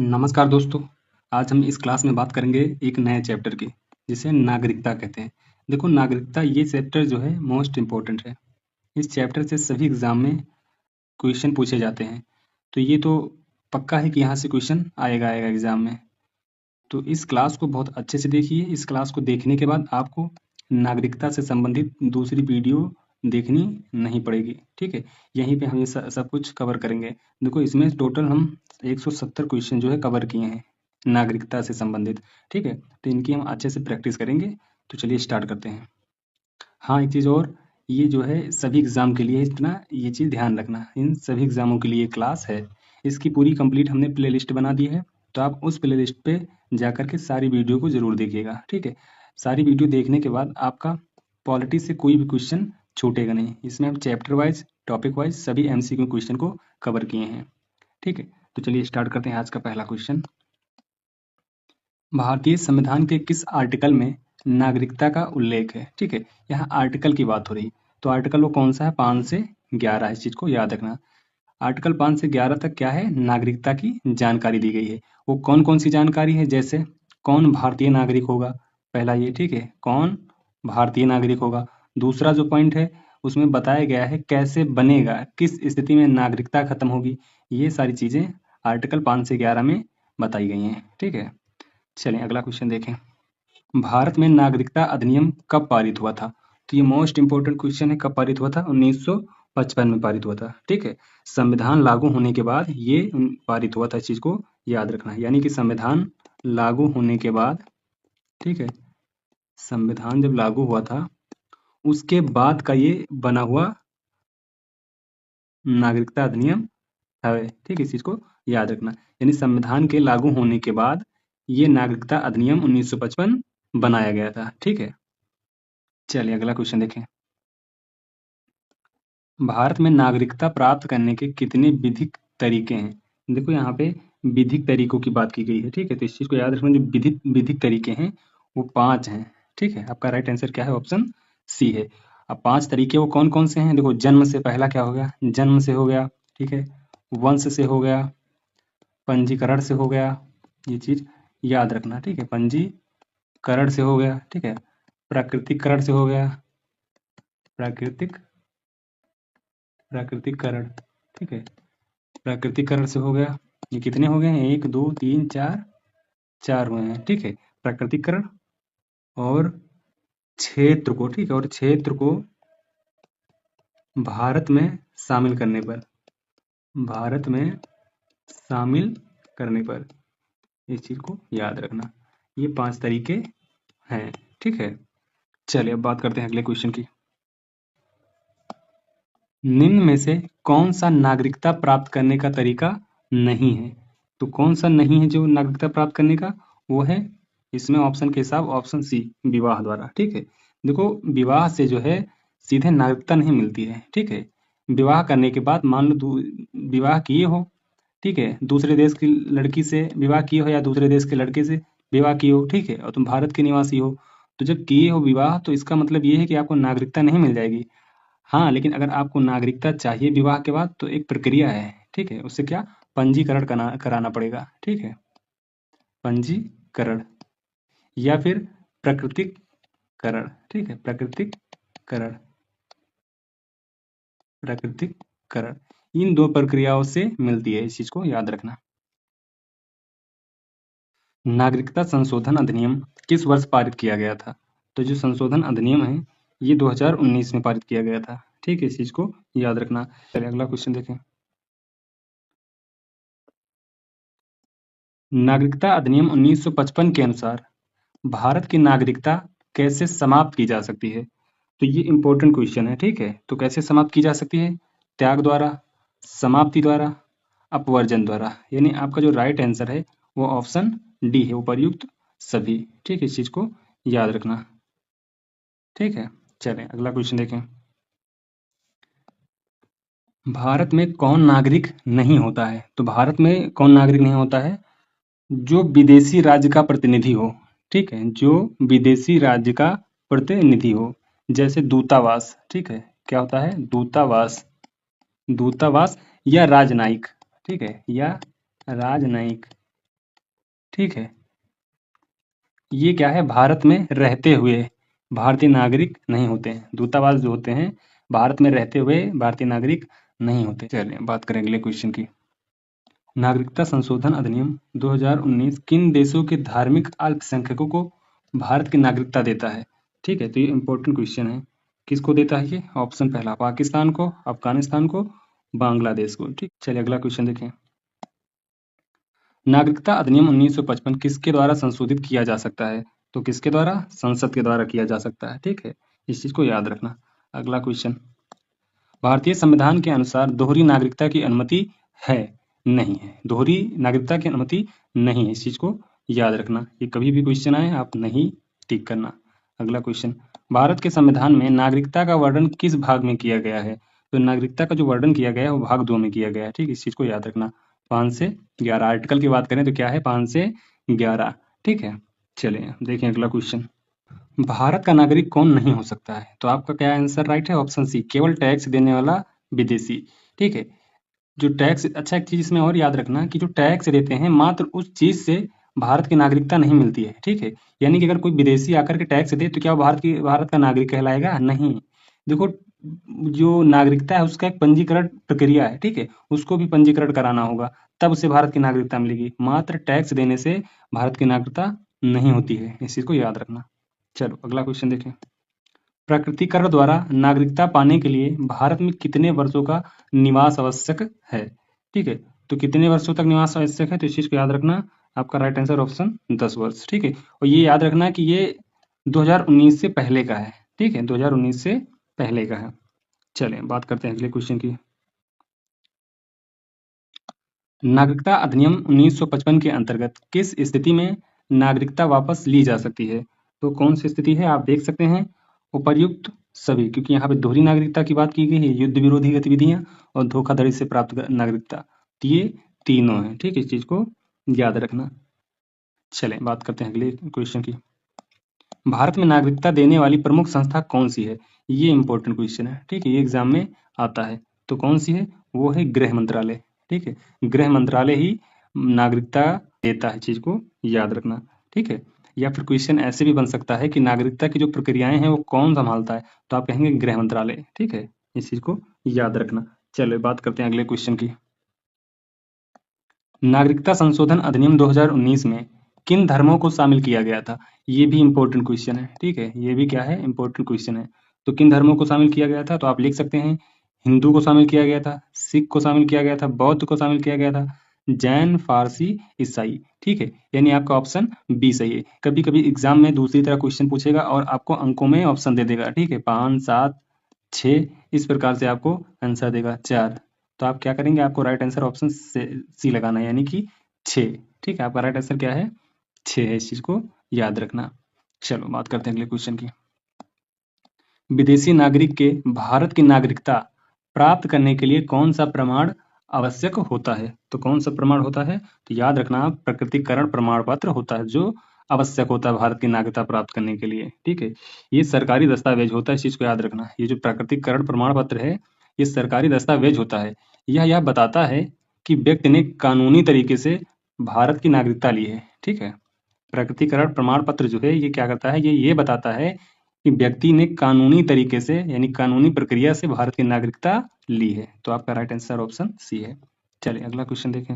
नमस्कार दोस्तों, आज हम इस क्लास में बात करेंगे एक नए चैप्टर की, जिसे नागरिकता कहते हैं। देखो, नागरिकता ये चैप्टर जो है मोस्ट इम्पोर्टेंट है। इस चैप्टर से सभी एग्जाम में क्वेश्चन पूछे जाते हैं, तो ये तो पक्का है कि यहाँ से क्वेश्चन आएगा एग्जाम में। तो इस क्लास को बहुत अच्छे से देखिए। इस क्लास को देखने के बाद आपको नागरिकता से संबंधित दूसरी वीडियो देखनी नहीं पड़ेगी, ठीक है। यहीं पे हम ये सब कुछ कवर करेंगे। देखो, इसमें टोटल हम 170 क्वेश्चन जो है कवर किए हैं नागरिकता से संबंधित, ठीक है। तो इनकी हम अच्छे से प्रैक्टिस करेंगे। तो चलिए स्टार्ट करते हैं। हाँ, एक चीज़ और, ये जो है सभी एग्जाम के लिए, इतना ये चीज़ ध्यान रखना, इन सभी एग्जामों के लिए क्लास है। इसकी पूरी कंप्लीट हमने प्लेलिस्ट बना दी है, तो आप उस प्लेलिस्ट पे जाकर के सारी वीडियो को ज़रूर देखिएगा, ठीक है। सारी वीडियो देखने के बाद आपका पॉलिटी से कोई भी क्वेश्चन छूटेगा नहीं। इसमें हम चैप्टर वाइज, टॉपिक वाइज सभी एमसीक्यू क्वेश्चन को कवर किए हैं, ठीक है। तो चलिए स्टार्ट करते हैं आज का पहला क्वेश्चन। भारतीय संविधान के किस आर्टिकल में नागरिकता का उल्लेख है, ठीक है। यहाँ आर्टिकल की बात हो रही, तो आर्टिकल वो कौन सा है? 5 से 11। इस चीज को याद रखना। आर्टिकल 5 से 11 तक क्या है? नागरिकता की जानकारी दी गई है। वो कौन कौन सी जानकारी है? जैसे कौन भारतीय नागरिक होगा, पहला ये, ठीक है, कौन भारतीय नागरिक होगा। दूसरा जो पॉइंट है, उसमें बताया गया है कैसे बनेगा, किस स्थिति में नागरिकता खत्म होगी। ये सारी चीजें आर्टिकल 5 से 11 में बताई गई हैं, ठीक है। चलिए अगला क्वेश्चन देखें। भारत में नागरिकता अधिनियम कब पारित हुआ था? तो ये मोस्ट इंपोर्टेंट क्वेश्चन है। कब पारित हुआ था? 1955 में पारित हुआ था, ठीक है। संविधान लागू होने के बाद ये पारित हुआ था। इस चीज को याद रखना है, यानी कि संविधान लागू होने के बाद, ठीक है, संविधान जब लागू हुआ था उसके बाद का ये बना हुआ नागरिकता अधिनियम है, ठीक है। इस चीज को याद रखना, यानी संविधान के लागू होने के बाद ये नागरिकता अधिनियम 1955 बनाया गया था, ठीक है। चलिए अगला क्वेश्चन देखें। भारत में नागरिकता प्राप्त करने के कितने विधिक तरीके हैं? देखो, यहाँ पे विधिक तरीकों की बात की गई है, ठीक है। तो इस चीज को याद रखना, जो विधिक तरीके हैं वो 5 हैं, ठीक है। आपका राइट आंसर क्या है? ऑप्शन सी है। अब 5 तरीके वो कौन कौन से हैं? देखो, जन्म से पहला क्या हो गया? जन्म से हो गया, ठीक है। वंश से हो गया, पंजीकरण से हो गया, ये चीज याद रखना, ठीक है। पंजीकरण से हो गया, ठीक है। प्राकृतिकरण से हो गया, प्राकृतिकरण, ठीक है। प्राकृतिकरण से हो गया। ये कितने हो गए हैं? 1 2 3 4, 4 हुए हैं, ठीक है। प्राकृतिकरण और क्षेत्र को, ठीक है, और क्षेत्र को भारत में शामिल करने पर, भारत में शामिल करने पर, इस चीज को याद रखना। ये 5 तरीके हैं, ठीक है। चलिए अब बात करते हैं अगले क्वेश्चन की। निम्न में से कौन सा नागरिकता प्राप्त करने का तरीका नहीं है? तो कौन सा नहीं है जो नागरिकता प्राप्त करने का? वो है, इसमें ऑप्शन के हिसाब ऑप्शन सी, विवाह द्वारा, ठीक है। देखो, विवाह से जो है सीधे नागरिकता नहीं मिलती है, ठीक है। विवाह करने के बाद मान लो विवाह किए हो, ठीक है, दूसरे देश की लड़की से विवाह किए हो या दूसरे देश के लड़के से विवाह किए हो, ठीक है, और तुम भारत के निवासी हो, तो जब किए हो विवाह, तो इसका मतलब ये है कि आपको नागरिकता नहीं मिल जाएगी। हाँ, लेकिन अगर आपको नागरिकता चाहिए विवाह के बाद, तो एक प्रक्रिया है, ठीक है। उससे क्या? पंजीकरण कराना पड़ेगा, ठीक है। पंजीकरण या फिर प्राकृतिककरण, ठीक है। प्राकृतिककरण, प्राकृतिककरण, इन 2 प्रक्रियाओं से मिलती है। इस चीज को याद रखना। नागरिकता संशोधन अधिनियम किस वर्ष पारित किया गया था? तो जो संशोधन अधिनियम है ये 2019 में पारित किया गया था, ठीक है। इस चीज को याद रखना। चलिए अगला क्वेश्चन देखें। नागरिकता अधिनियम 1955 के अनुसार भारत की नागरिकता कैसे समाप्त की जा सकती है? तो ये इंपॉर्टेंट क्वेश्चन है, ठीक है। तो कैसे समाप्त की जा सकती है? त्याग द्वारा, समाप्ति द्वारा, अपवर्जन द्वारा, यानी आपका जो राइट आंसर है वो ऑप्शन डी है, उपर्युक्त सभी, ठीक है। इस चीज को याद रखना, ठीक है। चलें अगला क्वेश्चन देखें। भारत में कौन नागरिक नहीं होता है? तो भारत में कौन नागरिक नहीं होता है? जो विदेशी राज्य का प्रतिनिधि हो, ठीक है, जो विदेशी राज्य का प्रतिनिधि हो, जैसे दूतावास, ठीक है। क्या होता है? दूतावास, दूतावास या राजनयिक, ठीक है, या राजनयिक, ठीक है, ये क्या है, भारत में रहते हुए भारतीय नागरिक नहीं होते हैं। दूतावास जो होते हैं भारत में रहते हुए भारतीय नागरिक नहीं होते। चलिए बात करें अगले क्वेश्चन की। नागरिकता संशोधन अधिनियम 2019 किन देशों के धार्मिक अल्पसंख्यकों को भारत की नागरिकता देता है? ठीक है, तो ये इंपॉर्टेंट क्वेश्चन है। किसको देता है ये? ऑप्शन पहला पाकिस्तान को, अफगानिस्तान को, बांग्लादेश को। ठीक, चलिए अगला क्वेश्चन देखें। नागरिकता अधिनियम 1955 किसके द्वारा संशोधित किया जा सकता है? तो किसके द्वारा? संसद के द्वारा किया जा सकता है। ठीक है, इस चीज को याद रखना। अगला क्वेश्चन, भारतीय संविधान के अनुसार दोहरी नागरिकता की अनुमति है? नहीं है, दोहरी नागरिकता की अनुमति नहीं है, इस चीज को याद रखना। ये कभी भी क्वेश्चन आए आप नहीं टिक करना। अगला क्वेश्चन, भारत के संविधान में नागरिकता का वर्णन किस भाग में किया गया है? तो नागरिकता का जो वर्णन किया गया है वो भाग 2 में किया गया है। ठीक, इस चीज को याद रखना। 5 से 11 आर्टिकल की बात करें तो क्या है, 5 से 11। ठीक है, चलिए देखें अगला क्वेश्चन। भारत का नागरिक कौन नहीं हो सकता है? तो आपका क्या आंसर राइट है? ऑप्शन सी, केवल टैक्स देने वाला विदेशी। ठीक है, जो टैक्स, अच्छा एक चीज इसमें और याद रखना कि जो टैक्स देते हैं मात्र उस चीज से भारत की नागरिकता नहीं मिलती है। ठीक है, यानी कि अगर कोई विदेशी आकर के टैक्स दे तो क्या वो भारत का नागरिक कहलाएगा? नहीं। देखो, जो नागरिकता है उसका एक पंजीकरण प्रक्रिया है। ठीक है, उसको भी पंजीकरण कराना होगा, तब उसे भारत की नागरिकता मिलेगी। मात्र टैक्स देने से भारत की नागरिकता नहीं होती है, इस चीज को याद रखना। चलो अगला क्वेश्चन देखें। प्रकटीकरण द्वारा नागरिकता पाने के लिए भारत में कितने वर्षों का निवास आवश्यक है? ठीक है, तो कितने वर्षों तक निवास आवश्यक है? तो इस चीज को याद रखना। आपका राइट आंसर ऑप्शन 10 वर्ष। ठीक है, और ये याद रखना कि ये 2019 से पहले का है। ठीक है, 2019 से पहले का है। चलें बात करते हैं अगले क्वेश्चन की। नागरिकता अधिनियम 1955 के अंतर्गत किस स्थिति में नागरिकता वापस ली जा सकती है? तो कौन सी स्थिति है आप देख सकते हैं, उपर्युक्त सभी, क्योंकि यहाँ पे दोहरी नागरिकता की बात की गई है, युद्ध विरोधी गतिविधियां और धोखाधड़ी से प्राप्त नागरिकता, तो ये तीनों है। ठीक है, इस चीज को याद रखना। चलें बात करते हैं अगले क्वेश्चन की। भारत में नागरिकता देने वाली प्रमुख संस्था कौन सी है? ये इंपॉर्टेंट क्वेश्चन है। ठीक है, ये एग्जाम में आता है। तो कौन सी है? वो है गृह मंत्रालय। ठीक है, गृह मंत्रालय ही नागरिकता देता है, चीज को याद रखना। ठीक है, या फिर क्वेश्चन ऐसे भी बन सकता है कि नागरिकता की जो प्रक्रियाएं हैं वो कौन संभालता है? तो आप कहेंगे गृह मंत्रालय। ठीक है, इस चीज को याद रखना। चलो बात करते हैं अगले क्वेश्चन की। नागरिकता संशोधन अधिनियम 2019 में किन धर्मों को शामिल किया गया था? ये भी इंपॉर्टेंट क्वेश्चन है। ठीक है, ये भी क्या है, इंपॉर्टेंट क्वेश्चन है। तो किन धर्मों को शामिल किया गया था? तो आप लिख सकते हैं, हिंदू को शामिल किया गया था, सिख को शामिल किया गया था, बौद्ध को शामिल किया गया था, जैन, फारसी, ईसाई। ठीक है, यानी आपका ऑप्शन बी सही है। कभी कभी एग्जाम में दूसरी तरह क्वेश्चन पूछेगा और आपको अंकों में ऑप्शन दे देगा। ठीक है, 5, 7, 6 इस प्रकार से आपको आंसर देगा 4। तो आप क्या करेंगे, आपको राइट आंसर ऑप्शन सी लगाना है, यानी कि 6। ठीक है, आपका राइट आंसर क्या है? 6 है, इस चीज को याद रखना। चलो बात करते हैं अगले क्वेश्चन की। विदेशी नागरिक के भारत की नागरिकता प्राप्त करने के लिए कौन सा प्रमाण आवश्यक होता है? तो कौन सा प्रमाण होता है? तो याद रखना, प्रकटीकरण प्रमाण पत्र होता है जो आवश्यक होता है भारत की नागरिकता प्राप्त करने के लिए। ठीक है, ये सरकारी दस्तावेज होता है, इस चीज को याद रखना। ये जो प्रकटीकरण प्रमाण पत्र है ये सरकारी दस्तावेज होता है। यह बताता है कि व्यक्ति ने कानूनी तरीके से भारत की नागरिकता ली है। ठीक है, प्रकटीकरण प्रमाण पत्र जो है ये क्या करता है, ये बताता है कि व्यक्ति ने कानूनी तरीके से यानी कानूनी प्रक्रिया से भारत की नागरिकता ली है। तो आपका राइट आंसर ऑप्शन सी है। चलिए अगला क्वेश्चन देखें।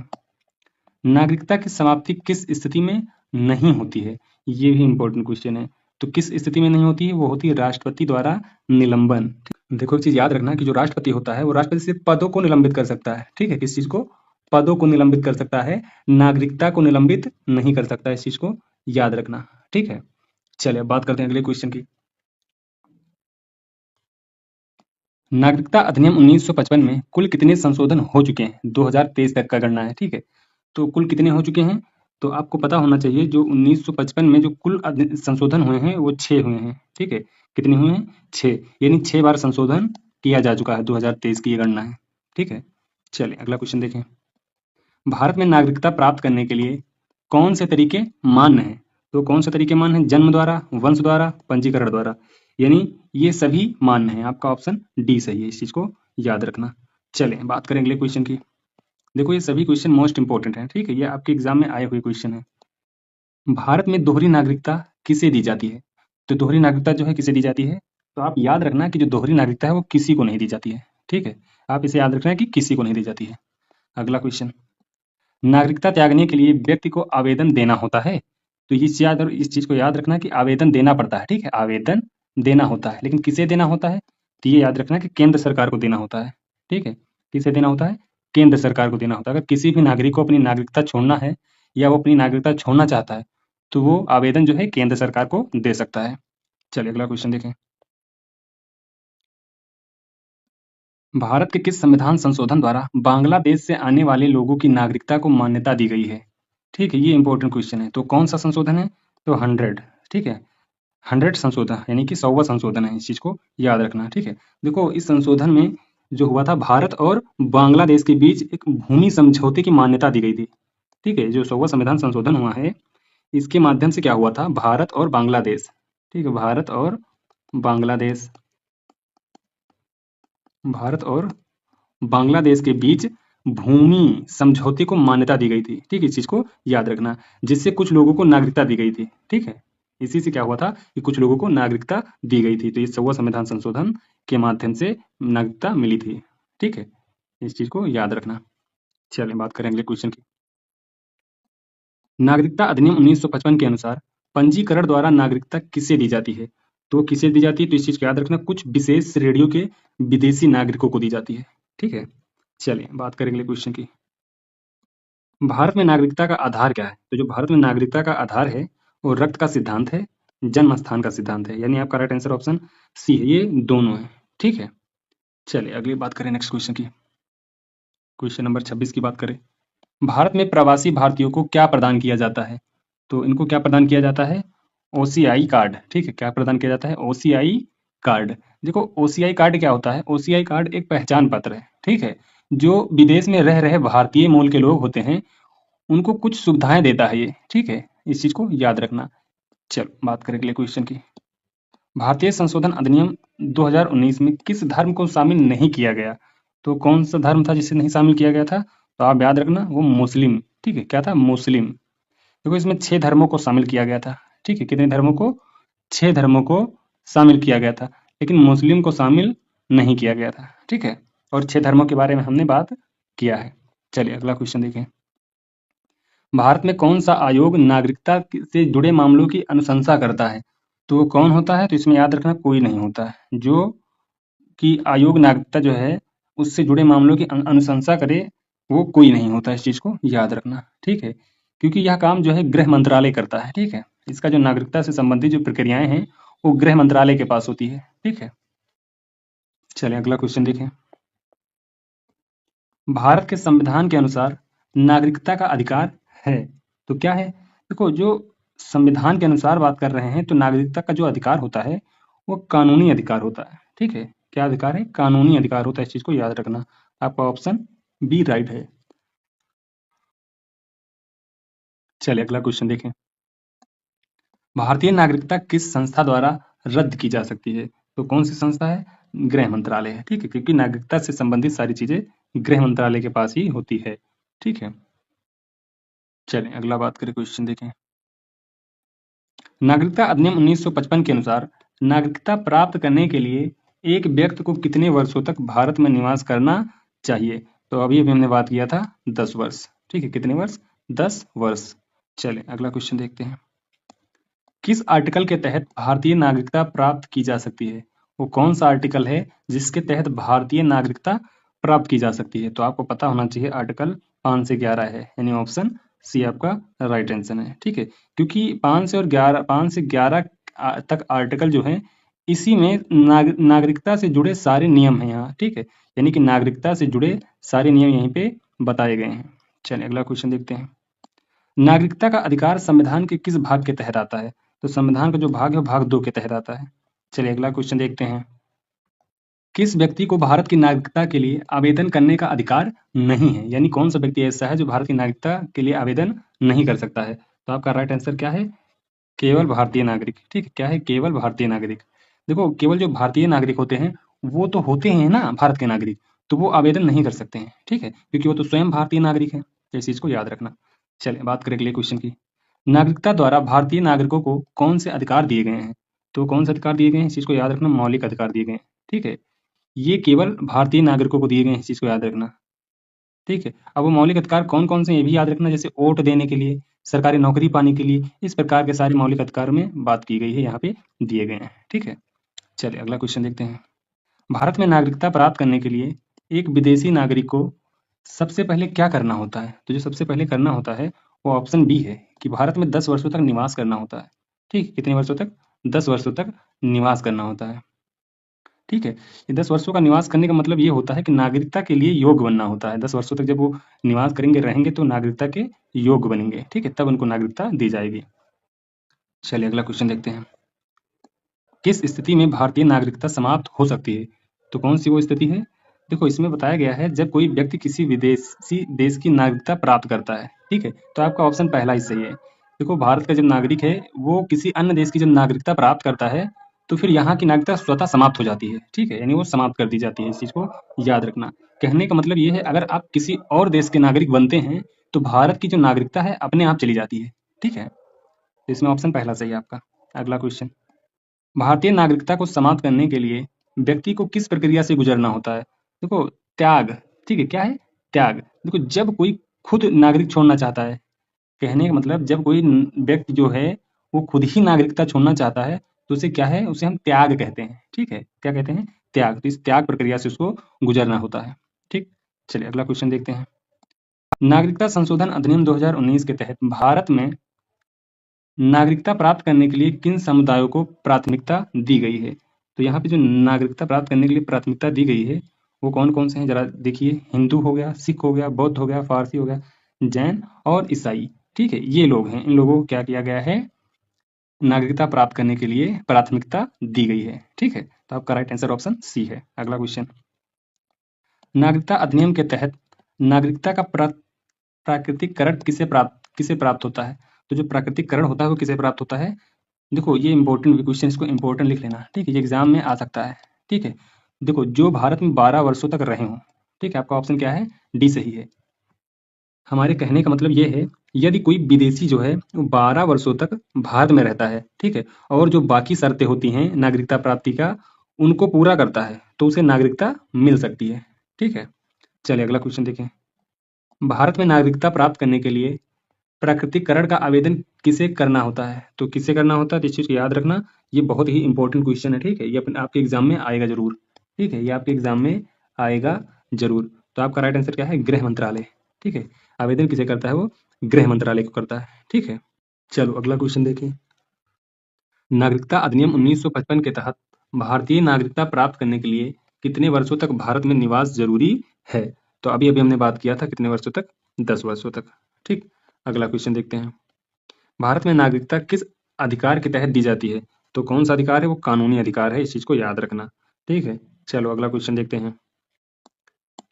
नागरिकता की समाप्ति किस स्थिति में नहीं होती है? ये भी इंपॉर्टेंट क्वेश्चन है। तो किस स्थिति में नहीं होती है? वो होती है राष्ट्रपति द्वारा निलंबन। देखो एक चीज याद रखना कि जो राष्ट्रपति होता है वो राष्ट्रपति सिर्फ पदों को निलंबित कर सकता है। ठीक है, किस चीज को? पदों को निलंबित कर सकता है, नागरिकता को निलंबित नहीं कर सकता। इस चीज को याद रखना। ठीक है, चलिए अब बात करते हैं अगले क्वेश्चन की। नागरिकता अधिनियम 1955 में कुल कितने संशोधन हो चुके हैं? 2023 तक का गणना है। ठीक है, तो कुल कितने हो चुके हैं? तो आपको पता होना चाहिए जो 1955 में जो कुल संशोधन हुए हैं वो 6 हुए हैं। ठीक है, कितने हुए हैं? 6, यानी 6 बार संशोधन किया जा चुका है। 2023 की ये गणना है। ठीक है, चलिए अगला क्वेश्चन देखें। भारत में नागरिकता प्राप्त करने के लिए कौन से तरीके मान्य हैं? तो कौन से तरीके मान्य हैं? जन्म द्वारा, वंश द्वारा, पंजीकरण द्वारा, यानी ये सभी मान्य हैं। आपका ऑप्शन डी सही है, इस चीज को याद रखना। चलें बात करें अगले क्वेश्चन की। देखो ये सभी क्वेश्चन मोस्ट इंपोर्टेंट हैं। ठीक है, ये आपके एग्जाम में आए हुए क्वेश्चन हैं। भारत में दोहरी नागरिकता किसे दी जाती है? तो दोहरी नागरिकता जो है किसे दी जाती है? तो आप याद रखना कि जो दोहरी नागरिकता है वो किसी को नहीं दी जाती है, ठीक है? आप इसे याद रखना कि किसी को नहीं दी जाती है। अगला क्वेश्चन, नागरिकता त्यागने के लिए व्यक्ति को आवेदन देना होता है। तो इस चीज को याद रखना कि आवेदन देना पड़ता है, ठीक है? आवेदन देना होता है, लेकिन किसे देना होता है? तो ये याद रखना कि केंद्र सरकार को देना होता है, ठीक है? किसे देना होता है? केंद्र सरकार को देना होता है। अगर किसी भी नागरिक को अपनी नागरिकता छोड़ना है या वो अपनी नागरिकता छोड़ना चाहता है तो वो आवेदन जो है केंद्र सरकार को दे सकता है। चलिए अगला क्वेश्चन देखें। भारत के किस संविधान संशोधन द्वारा बांग्लादेश से आने वाले लोगों की नागरिकता को मान्यता दी गई है? ठीक है, ये इंपॉर्टेंट क्वेश्चन है। तो कौन सा संशोधन है? तो 100, ठीक है? 100 संशोधन यानी कि 100वां संशोधन है, इस चीज को याद रखना, ठीक है? देखो इस संशोधन में जो हुआ था, भारत और बांग्लादेश के बीच एक भूमि समझौते की मान्यता दी गई थी, ठीक है? जो 100वां संविधान संशोधन हुआ है, इसके माध्यम से क्या हुआ था, भारत और बांग्लादेश, ठीक है, भारत और बांग्लादेश के बीच भूमि समझौते को मान्यता दी गई थी, ठीक है? इस चीज को याद रखना, जिससे कुछ लोगों को नागरिकता दी गई थी, ठीक है? इसी से क्या हुआ था कि कुछ लोगों को नागरिकता दी गई थी। तो इस 100वां संविधान संशोधन के माध्यम से नागरिकता मिली थी, ठीक है? इस चीज को याद रखना। चलिए बात करें अगले क्वेश्चन की। नागरिकता अधिनियम 1955 के अनुसार पंजीकरण द्वारा नागरिकता किसे दी जाती है? तो किसे दी जाती है? तो इस चीज को याद रखना, कुछ विशेष श्रेणियों के विदेशी नागरिकों को दी जाती है, ठीक है? चलिए बात करें अगले क्वेश्चन की। भारत में नागरिकता का आधार क्या है? तो जो भारत में नागरिकता का आधार है वो रक्त का सिद्धांत है, जन्म स्थान का सिद्धांत है, यानी आपका राइट आंसर ऑप्शन सी है, ये दोनों है, ठीक है? चलिए अगली बात करें नेक्स्ट क्वेश्चन की। क्वेश्चन नंबर 26 की बात करें। भारत में प्रवासी भारतीयों को क्या प्रदान किया जाता है? तो इनको क्या प्रदान किया जाता है? ओसीआई कार्ड, ठीक है? क्या प्रदान किया जाता है? OCI card. देखो ओसीआई कार्ड क्या होता है? ओसीआई कार्ड एक पहचान पत्र है, ठीक है? जो विदेश में रह रहे भारतीय मूल के लोग होते हैं उनको कुछ सुविधाएं देता है ये, ठीक है? इस चीज को याद रखना। चलो बात करें अगले क्वेश्चन की। भारतीय संशोधन अधिनियम 2019 में किस धर्म को शामिल नहीं किया गया? तो कौन सा धर्म था जिसे नहीं शामिल किया गया था? तो आप याद रखना वो मुस्लिम, ठीक है? क्या था? मुस्लिम। देखो इसमें 6 धर्मों को शामिल किया गया था, ठीक है? कितने धर्मों को? 6 धर्मों को शामिल किया गया था, लेकिन मुस्लिम को शामिल नहीं किया गया था, ठीक है? और 6 धर्मों के बारे में हमने बात किया है। चलिए अगला क्वेश्चन देखें। भारत में कौन सा आयोग नागरिकता से जुड़े मामलों की अनुशंसा करता है? तो वो कौन होता है? तो इसमें याद रखना कोई नहीं होता है। जो कि आयोग नागरिकता जो है उससे जुड़े मामलों की अनुशंसा करे वो कोई नहीं होता है, इस चीज को याद रखना, ठीक है? क्योंकि यह काम जो है गृह मंत्रालय करता है, ठीक है? इसका जो नागरिकता से संबंधित जो प्रक्रियाएं हैं वो गृह मंत्रालय के पास होती है, ठीक है? चलिए अगला क्वेश्चन देखें। भारत के संविधान के अनुसार नागरिकता का अधिकार है, तो क्या है? देखो जो संविधान के अनुसार बात कर रहे हैं तो नागरिकता का जो अधिकार होता है वो कानूनी अधिकार होता है, ठीक है? क्या अधिकार है? कानूनी अधिकार होता है, इस चीज को याद रखना। आपका ऑप्शन बी राइट है। चलिए अगला क्वेश्चन देखें। भारतीय नागरिकता किस संस्था द्वारा रद्द की जा सकती है? तो कौन सी संस्था है? गृह मंत्रालय है, ठीक है? क्योंकि नागरिकता से संबंधित सारी चीजें गृह मंत्रालय के पास ही होती है, ठीक है? चलिए अगला बात करें, क्वेश्चन देखें। नागरिकता अधिनियम 1955 के अनुसार नागरिकता प्राप्त करने के लिए एक व्यक्ति को कितने वर्षों तक भारत में निवास करना चाहिए? तो अभी अभी हमने बात किया था 10 वर्ष, ठीक है? कितने वर्ष? 10 वर्ष। चलिए अगला क्वेश्चन देखते हैं। किस आर्टिकल के तहत भारतीय नागरिकता प्राप्त की जा सकती है? वो कौन सा आर्टिकल है जिसके तहत भारतीय नागरिकता प्राप्त की जा सकती है? तो आपको पता होना चाहिए, आर्टिकल 5 से 11 है, यानी ऑप्शन सी आपका राइट आंसर है, ठीक है? क्योंकि 5 से 11 तक आर्टिकल जो है इसी में नागरिकता से जुड़े सारे नियम हैं यहाँ, ठीक है? यानी कि नागरिकता से जुड़े सारे नियम यहीं पे बताए गए हैं। चलिए अगला क्वेश्चन देखते हैं। नागरिकता का अधिकार संविधान के किस भाग के तहत आता है? तो संविधान का जो भाग है वो भाग 2 के तहत आता है। चलिए अगला क्वेश्चन देखते हैं। किस व्यक्ति को भारत की नागरिकता के लिए आवेदन करने का अधिकार नहीं है? यानी कौन सा व्यक्ति ऐसा है जो भारत की नागरिकता के लिए आवेदन नहीं कर सकता है? तो आपका राइट आंसर क्या है? केवल भारतीय नागरिक, ठीक है? क्या है? केवल भारतीय नागरिक। देखो केवल जो भारतीय नागरिक होते हैं वो तो होते हैं ना भारत के नागरिक, तो वो आवेदन नहीं कर सकते हैं, ठीक है? क्योंकि वो तो स्वयं भारतीय नागरिक है, तो इस चीज को याद रखना। चलिए बात करें अगले क्वेश्चन की। नागरिकता द्वारा भारतीय नागरिकों को कौन से अधिकार दिए गए हैं? तो कौन से अधिकार दिए गए हैं, इस चीज को याद रखना, मौलिक अधिकार दिए गए हैं। ठीक है, ये केवल भारतीय नागरिकों को दिए गए हैं, इस चीज को याद रखना। ठीक है, अब वो मौलिक अधिकार कौन कौन से हैं, ये भी याद रखना, जैसे वोट देने के लिए, सरकारी नौकरी पाने के लिए, इस प्रकार के सारे मौलिक अधिकार में बात की गई है, यहाँ पे दिए गए हैं। ठीक है, चलिए अगला क्वेश्चन देखते हैं। भारत में नागरिकता प्राप्त करने के लिए एक विदेशी नागरिक को सबसे पहले क्या करना होता है? तो जो सबसे पहले करना होता है वो ऑप्शन बी है कि भारत में 10 वर्षों तक निवास करना होता है। ठीक, कितने वर्षों तक? 10 वर्षों तक निवास करना होता है। ठीक है, ये 10 वर्षों का निवास करने का मतलब ये होता है कि नागरिकता के लिए योग्य बनना होता है। 10 वर्षों तक जब वो निवास करेंगे, रहेंगे, तो नागरिकता के योग्य बनेंगे। ठीक है, तब उनको नागरिकता दी जाएगी। चलिए अगला क्वेश्चन देखते हैं। किस स्थिति में भारतीय नागरिकता समाप्त हो सकती है? तो कौन सी वो स्थिति है? देखो, इसमें बताया गया है जब कोई व्यक्ति किसी विदेशी देश की नागरिकता प्राप्त करता है। ठीक है, तो आपका ऑप्शन पहला ही सही है। देखो, भारत का जब नागरिक है वो किसी अन्य देश की जब नागरिकता प्राप्त करता है तो फिर यहाँ की नागरिकता स्वतः समाप्त हो जाती है। ठीक है, यानी वो समाप्त कर दी जाती है, इस चीज को याद रखना। कहने का मतलब ये है, अगर आप किसी और देश के नागरिक बनते हैं तो भारत की जो नागरिकता है अपने आप चली जाती है। ठीक है, तो इसमें ऑप्शन पहला सही है आपका। अगला क्वेश्चन। भारतीय नागरिकता को समाप्त करने के लिए व्यक्ति को किस प्रक्रिया से गुजरना होता है? देखो, त्याग। ठीक है, क्या है? त्याग। देखो, जब कोई खुद नागरिक छोड़ना चाहता है, कहने का मतलब जब कोई व्यक्ति जो है वो खुद ही नागरिकता छोड़ना चाहता है तो उसे क्या है, उसे हम त्याग कहते हैं। ठीक है, क्या कहते हैं? त्याग। तो इस त्याग प्रक्रिया से उसको गुजरना होता है। ठीक, चलिए अगला क्वेश्चन देखते हैं। नागरिकता संशोधन अधिनियम 2019 के तहत भारत में नागरिकता प्राप्त करने के लिए किन समुदायों को प्राथमिकता दी गई है? तो यहाँ पे जो नागरिकता प्राप्त करने के लिए प्राथमिकता दी गई है वो कौन कौन से हैं, जरा देखिए। हिंदू हो गया, सिख हो गया, बौद्ध हो गया, फारसी हो गया, जैन और ईसाई। ठीक है, ये लोग हैं, इन लोगों को क्या किया गया है, नागरिकता प्राप्त करने के लिए प्राथमिकता दी गई है। ठीक है, तो आपका राइट आंसर ऑप्शन सी है। अगला क्वेश्चन। नागरिकता अधिनियम के तहत नागरिकता का प्राकृतिकरण किसे प्राप्त होता है? तो जो प्राकृतिकरण होता है वो किसे प्राप्त होता है? देखो, ये इंपॉर्टेंट क्वेश्चन, इसको इंपॉर्टेंट लिख लेना। ठीक है, ये एग्जाम में आ सकता है। ठीक है, देखो, जो भारत में 12 वर्षों तक रहे हों। ठीक है, आपका ऑप्शन क्या है? डी सही है। हमारे कहने का मतलब ये है, यदि कोई विदेशी जो है वो 12 वर्षों तक भारत में रहता है, ठीक है, और जो बाकी शर्तें होती हैं नागरिकता प्राप्ति का उनको पूरा करता है तो उसे नागरिकता मिल सकती है। ठीक है, चलिए अगला क्वेश्चन देखें। भारत में नागरिकता प्राप्त करने के लिए प्राकृतिकरण का आवेदन किसे करना होता है? तो किसे करना होता है, तो इस चीज को याद रखना। ये बहुत ही इंपॉर्टेंट क्वेश्चन है। ठीक है, ये आपके एग्जाम में आएगा जरूर। ठीक है, ये आपके एग्जाम में आएगा जरूर। तो आपका राइट आंसर क्या है? गृह मंत्रालय। ठीक है, आवेदन किसे करता है? वो गृह मंत्रालय को करता है। ठीक है, चलो अगला क्वेश्चन देखें। नागरिकता अधिनियम 1955 के तहत भारतीय नागरिकता प्राप्त करने के लिए कितने वर्षों तक भारत में निवास जरूरी है? तो अभी अभी हमने बात किया था कितने वर्षों तक, 10 वर्षों तक। ठीक, अगला क्वेश्चन देखते हैं। भारत में नागरिकता किस अधिकार के तहत दी जाती है? तो कौन सा अधिकार है? वो कानूनी अधिकार है, इस चीज को याद रखना। ठीक है, चलो अगला क्वेश्चन देखते हैं।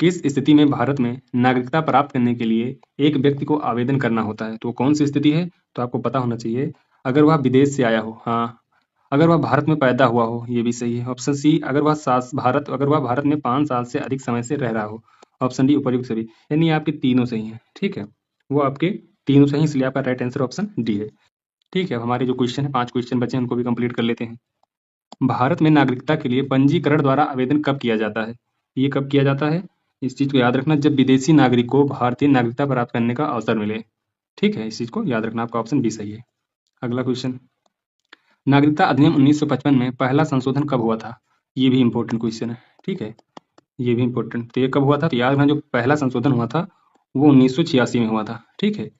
किस स्थिति में भारत में नागरिकता प्राप्त करने के लिए एक व्यक्ति को आवेदन करना होता है? तो वो कौन सी स्थिति है? तो आपको पता होना चाहिए। अगर वह विदेश से आया हो, हाँ। अगर वह भारत में पैदा हुआ हो, ये भी सही है। ऑप्शन सी, अगर वह भारत में 5 साल से अधिक समय से रह रहा हो। ऑप्शन डी, उपर्युक्त सभी। यानी आपके तीनों सही हैं। ठीक है, वो आपके तीनों सही, इसलिए आपका राइट आंसर ऑप्शन डी है। ठीक है, अब हमारे जो क्वेश्चन है, 5 क्वेश्चन बचे हैं, उनको भी कंप्लीट कर लेते हैं। भारत में नागरिकता के लिए पंजीकरण द्वारा आवेदन कब किया जाता है? ये कब किया जाता है? इस चीज को याद रखना, जब विदेशी नागरिक को भारतीय नागरिकता प्राप्त करने का अवसर मिले। ठीक है, इस चीज को याद रखना, आपका ऑप्शन बी सही है। अगला क्वेश्चन। नागरिकता अधिनियम 1955 में पहला संशोधन कब हुआ था? ये भी इंपॉर्टेंट क्वेश्चन है। ठीक है, ये भी इंपॉर्टेंट। तो ये कब हुआ था? तो याद रखना, जो पहला संशोधन हुआ था वो 1986 में हुआ था। ठीक है,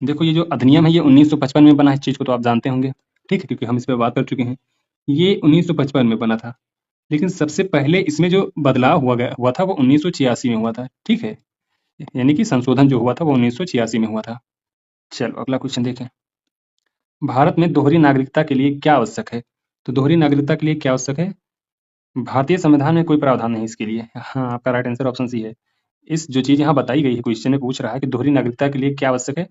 देखो, ये जो अधिनियम है ये 1955 में बना है, इस चीज को तो आप जानते होंगे। ठीक है, क्योंकि हम इस पर बात कर चुके हैं। ये 1955 में बना था, लेकिन सबसे पहले इसमें जो बदलाव हुआ था वो 1986 में हुआ था। ठीक है, यानी कि संशोधन जो हुआ था वो 1986 में हुआ था। चलो अगला क्वेश्चन देखें। भारत में दोहरी नागरिकता के लिए क्या आवश्यक है? तो दोहरी नागरिकता के लिए क्या आवश्यक है? भारतीय संविधान में कोई प्रावधान नहीं इसके लिए। हाँ, आपका राइट आंसर ऑप्शन सी है। इस जो चीज यहाँ बताई गई है, क्वेश्चन में पूछ रहा है कि दोहरी नागरिकता के लिए क्या आवश्यक है,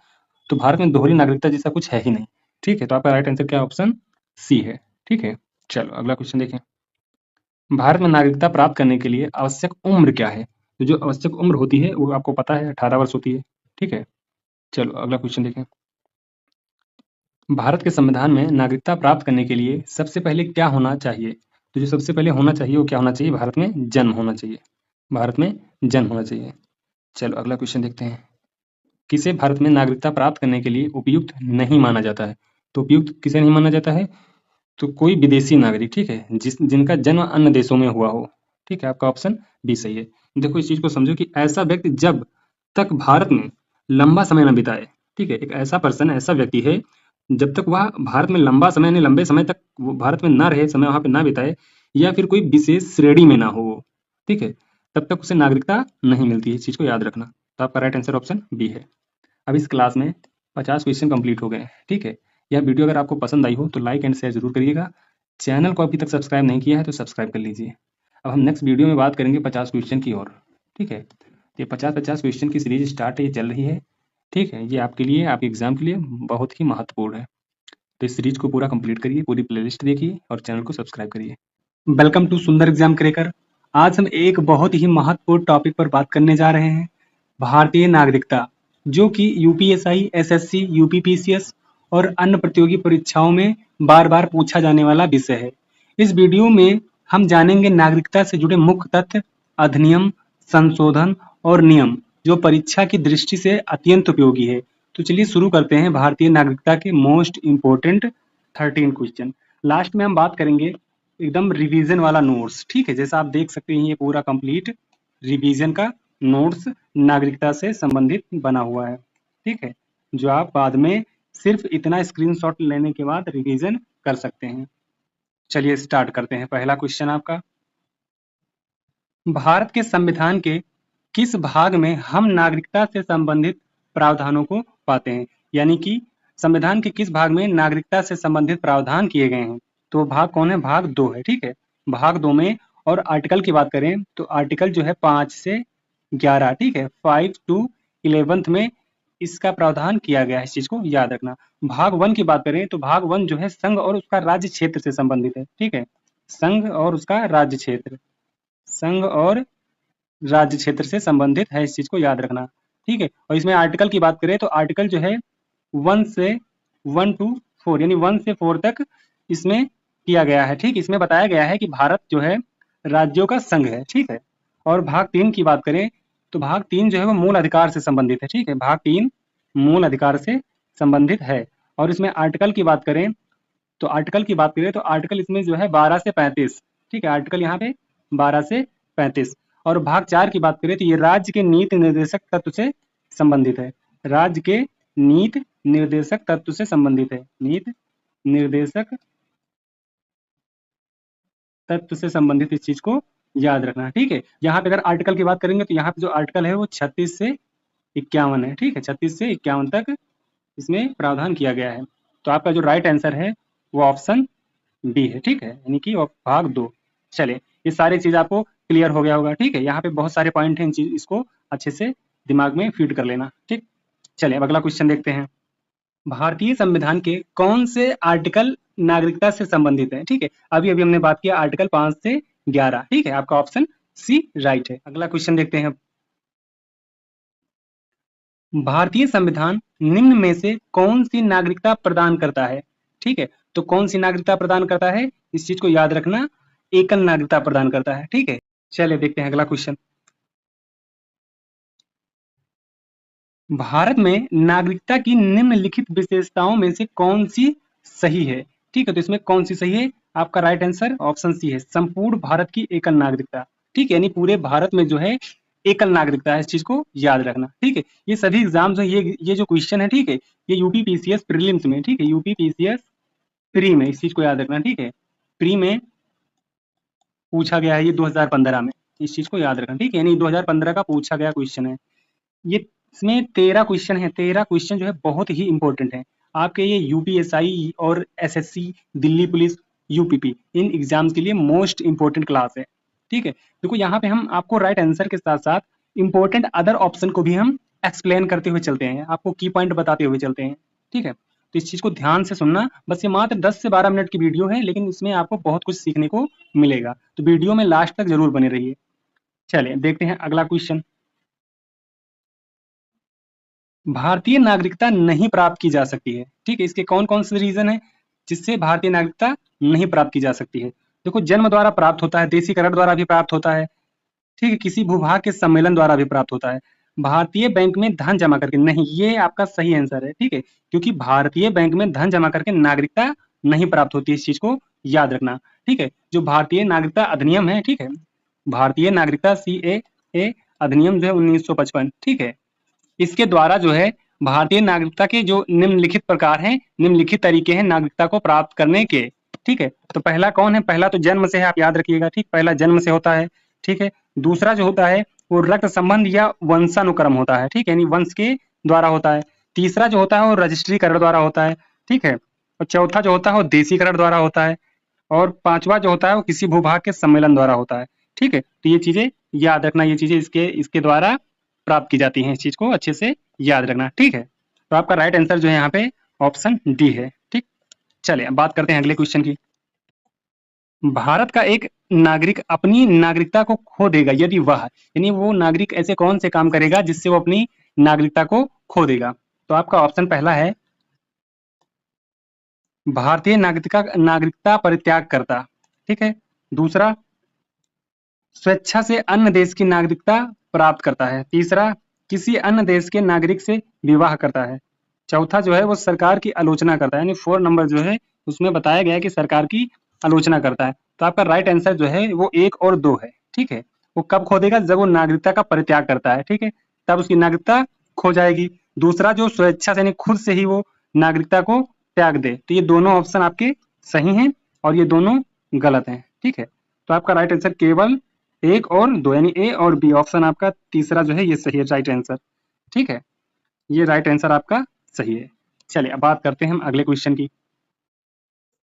तो भारत में दोहरी नागरिकता जैसा कुछ है ही नहीं। ठीक है, तो आपका राइट आंसर क्या, ऑप्शन सी है। ठीक है, चलो अगला क्वेश्चन देखें। भारत में नागरिकता प्राप्त करने के लिए आवश्यक उम्र क्या है? तो जो आवश्यक उम्र होती है वो आपको पता है, 18 वर्ष होती है। ठीक है, चलो अगला क्वेश्चन देखें। भारत के संविधान में नागरिकता प्राप्त करने के लिए सबसे पहले क्या होना चाहिए? तो जो सबसे पहले होना चाहिए वो क्या होना चाहिए? भारत में जन्म होना चाहिए। भारत में जन्म होना चाहिए। चलो अगला क्वेश्चन देखते हैं। किसे भारत में नागरिकता प्राप्त करने के लिए उपयुक्त नहीं माना जाता है? तो उपयुक्त किसे नहीं माना जाता है? तो कोई विदेशी नागरिक, ठीक है, जिनका जन्म अन्य देशों में हुआ हो। ठीक है, आपका ऑप्शन बी सही है। देखो इस चीज को समझो कि ऐसा व्यक्ति जब तक भारत में लंबा समय न बिताए, ठीक है, एक ऐसा पर्सन, ऐसा व्यक्ति है जब तक वह भारत में लंबा समय यानी लंबे समय तक वो भारत में ना रहे, समय वहां पे ना बिताए, या फिर कोई विशेष श्रेणी में ना हो वो, ठीक है, तब तक उसे नागरिकता नहीं मिलती है। इस चीज को याद रखना। तो आपका राइट आंसर ऑप्शन बी है। अब इस क्लास में 50 क्वेश्चन कंप्लीट हो गए हैं, ठीक है। यह वीडियो अगर आपको पसंद आई हो तो लाइक एंड शेयर जरूर करिएगा। चैनल को अभी तक सब्सक्राइब नहीं किया है तो सब्सक्राइब कर लीजिए। अब हम नेक्स्ट वीडियो में बात करेंगे 50 क्वेश्चन की और, ठीक है। तो ये 50-50 क्वेश्चन की सीरीज स्टार्ट है, ये चल रही है, ठीक है। ये आपके लिए, आपके एग्जाम के लिए बहुत ही महत्वपूर्ण है। तो इस सीरीज को पूरा कंप्लीट करिए, पूरी प्लेलिस्ट देखिए और चैनल को सब्सक्राइब करिए। वेलकम टू सुंदर एग्जाम क्रैकर। आज हम एक बहुत ही महत्वपूर्ण टॉपिक पर बात करने जा रहे हैं, भारतीय नागरिकता, जो कि यूपीएसआई, एसएससी, यूपीपीसीएस और अन्य प्रतियोगी परीक्षाओं में बार बार पूछा जाने वाला विषय है। इस वीडियो में हम जानेंगे नागरिकता से जुड़े मुख्य तथ्य, अधिनियम, संशोधन और नियम, जो परीक्षा की दृष्टि से अत्यंत उपयोगी है। तो चलिए शुरू करते हैं भारतीय नागरिकता के मोस्ट इम्पोर्टेंट 13 क्वेश्चन। लास्ट में हम बात करेंगे एकदम रिवीजन वाला नोट्स, ठीक है। जैसा आप देख सकते हैं ये पूरा कंप्लीट रिवीजन का नोट्स नागरिकता से संबंधित बना हुआ है, ठीक है, जो आप बाद में सिर्फ इतना स्क्रीनशॉट लेने के बाद रिवीजन कर सकते हैं। चलिए स्टार्ट करते हैं। पहला क्वेश्चन आपका, भारत के संविधान के किस भाग में हम नागरिकता से संबंधित प्रावधानों को पाते हैं? यानी कि संविधान के किस भाग में नागरिकता से संबंधित प्रावधान किए गए हैं? तो भाग कौन है? भाग 2 है, ठीक है। भाग 2 में, और आर्टिकल की बात करें तो आर्टिकल जो है 5 से 11, ठीक है, 5 टू 11th में इसका प्रावधान किया गया है। इस चीज को याद रखना। भाग 1 की बात करें तो भाग 1 जो है संघ और उसका राज्य क्षेत्र से संबंधित है, ठीक है। संघ और उसका राज्य क्षेत्र, संघ और राज्य क्षेत्र से संबंधित है। इस चीज को याद रखना, ठीक है। और इसमें आर्टिकल की बात करें तो आर्टिकल जो है 1 टू 4 यानी 1 से 4 तक इसमें किया गया है, ठीक। इसमें बताया गया है कि भारत जो है राज्यों का संघ है, ठीक है। और भाग 3 की बात करें तो भाग 3 जो है वो मूल अधिकार से संबंधित है, ठीक है। भाग 3 मूल अधिकार से संबंधित है। और इसमें आर्टिकल की बात करें तो आर्टिकल इसमें जो है 12 से 35, ठीक है। आर्टिकल यहाँ पे 12 से 35। और भाग 4 की बात करें तो ये राज्य के नीति निर्देशक तत्व से संबंधित है। राज्य के नीति निर्देशक तत्व से संबंधित है। नीति निर्देशक तत्व से संबंधित इस चीज को याद रखना, ठीक है। यहाँ पे अगर आर्टिकल की बात करेंगे तो यहाँ पे जो आर्टिकल है वो 36 से 51 है, ठीक है। 36 से 51 तक इसमें प्रावधान किया गया है। तो आपका जो राइट आंसर है वो ऑप्शन बी है, ठीक है, यानी कि भाग 2। चले, ये सारी चीज आपको क्लियर हो गया होगा, ठीक है। यहाँ पे बहुत सारे पॉइंट हैं, इसको अच्छे से दिमाग में फीड कर लेना, ठीक। चलिए अब अगला क्वेश्चन देखते हैं। भारतीय संविधान के कौन से आर्टिकल नागरिकता से संबंधित है? ठीक है, अभी अभी हमने बात किया आर्टिकल 5 से 11, ठीक है। आपका ऑप्शन सी राइट है। अगला क्वेश्चन देखते हैं। भारतीय संविधान निम्न में से कौन सी नागरिकता प्रदान करता है? ठीक है, तो कौन सी नागरिकता प्रदान करता है, इस चीज को याद रखना, एकल नागरिकता प्रदान करता है, ठीक है। चलिए देखते हैं अगला क्वेश्चन। भारत में नागरिकता की निम्नलिखित विशेषताओं में से कौन सी सही है? ठीक है, तो इसमें कौन सी सही है? आपका राइट आंसर ऑप्शन सी है, संपूर्ण भारत की एकल नागरिकता, ठीक है। यानी पूरे भारत में जो है एकल नागरिकता है, इस चीज को याद रखना, ठीक है। ये सभी एग्जाम्स हैं, ये जो क्वेश्चन है, ठीक है, ये यूपी पीसीएस प्रीलिम्स में, ठीक है, यूपी पीसीएस प्री में, इस चीज को याद रखना, ठीक है। प्री में पूछा गया है ये 2015 में, इस चीज को याद रखना, ठीक है। यानी 2015 का पूछा गया क्वेश्चन है ये। इसमें 13 क्वेश्चन है, 13 क्वेश्चन जो है बहुत ही इंपॉर्टेंट है आपके। ये यूपीएसआई और एसएससी, दिल्ली पुलिस, यूपीपी, इन एग्जाम्स के लिए मोस्ट इंपॉर्टेंट क्लास है, ठीक है। देखो यहाँ पे हम आपको राइट आंसर के साथ साथ इंपॉर्टेंट अदर ऑप्शन को भी हम एक्सप्लेन करते हुए चलते हैं, आपको की पॉइंट बताते हुए चलते हैं, ठीक है। तो इस चीज को ध्यान से सुनना। बस ये मात्र 10 से 12 मिनट की वीडियो है, लेकिन इसमें आपको बहुत कुछ सीखने को मिलेगा, तो वीडियो में लास्ट तक जरूर बने रहिए। चलिए देखते हैं अगला क्वेश्चन। भारतीय नागरिकता नहीं प्राप्त की जा सकती है। ठीक है, इसके कौन कौन से रीजन है जिससे भारतीय नागरिकता नहीं प्राप्त की जा सकती है? देखो, जन्म द्वारा प्राप्त होता है, देशीकरण द्वारा भी प्राप्त होता है, ठीक है, किसी भूभाग के सम्मेलन द्वारा भी प्राप्त होता है, भारतीय बैंक में धन जमा करके नहीं, ये आपका सही आंसर है। ठीक है, क्योंकि भारतीय बैंक में धन जमा करके नागरिकता नहीं प्राप्त होती, इस चीज को याद रखना। ठीक है, जो भारतीय नागरिकता अधिनियम है, ठीक है, भारतीय नागरिकता CAA अधिनियम जो है 1955, ठीक है, इसके द्वारा जो है भारतीय नागरिकता के जो निम्नलिखित प्रकार हैं, निम्नलिखित तरीके हैं नागरिकता को प्राप्त करने के। ठीक है, तो पहला कौन है? पहला तो जन्म से है, आप याद रखिएगा। ठीक, पहला जन्म से होता है। ठीक है, दूसरा जो होता है वो रक्त संबंध या वंशानुक्रम होता है। ठीक है, यानी वंश के द्वारा होता है। तीसरा जो होता है वो रजिस्ट्रीकरण द्वारा होता है। ठीक है, और चौथा जो होता है वो देशीकरण द्वारा होता है, और पांचवा जो होता है वो किसी भूभाग के सम्मेलन द्वारा होता है। ठीक है, तो ये चीजें याद रखना, ये चीजें इसके इसके द्वारा प्राप्त की जाती हैं, इस चीज को अच्छे से याद रखना। ठीक है, तो आपका राइट आंसर जो है यहाँ पे ऑप्शन डी है। ठीक, चलिए अब बात करते हैं अगले क्वेश्चन की। भारत का एक नागरिक अपनी नागरिकता को खो देगा यदि वह, यानी वो नागरिक ऐसे कौन से काम करेगा जिससे वो अपनी नागरिकता को खो देगा? तो आपका ऑप्शन पहला है भारतीय नागरिकता परित्याग करता। ठीक है, दूसरा स्वेच्छा से अन्य देश की नागरिकता प्राप्त करता है। तीसरा किसी अन्य देश के नागरिक से विवाह करता है। चौथा जो है वो सरकार की आलोचना करता है, यानी 4 नंबर जो है उसमें बताया गया है कि सरकार की आलोचना करता है। तो आपका राइट आंसर जो है वो 1 और 2 है। ठीक है, वो कब खो देगा? जब वो नागरिकता का परित्याग करता है। ठीक है, तब उसकी नागरिकता खो जाएगी। दूसरा जो स्वेच्छा से यानी खुद से ही वो नागरिकता को त्याग दे। तो ये दोनों ऑप्शन आपके सही हैं और ये दोनों गलत हैं। ठीक है, तो आपका राइट आंसर केवल 1 और 2 यानी ए और बी ऑप्शन आपका तीसरा जो है ये सही है, राइट आंसर। ठीक है, ये राइट आंसर आपका सही है। चलिए अब बात करते हैं हम अगले क्वेश्चन की।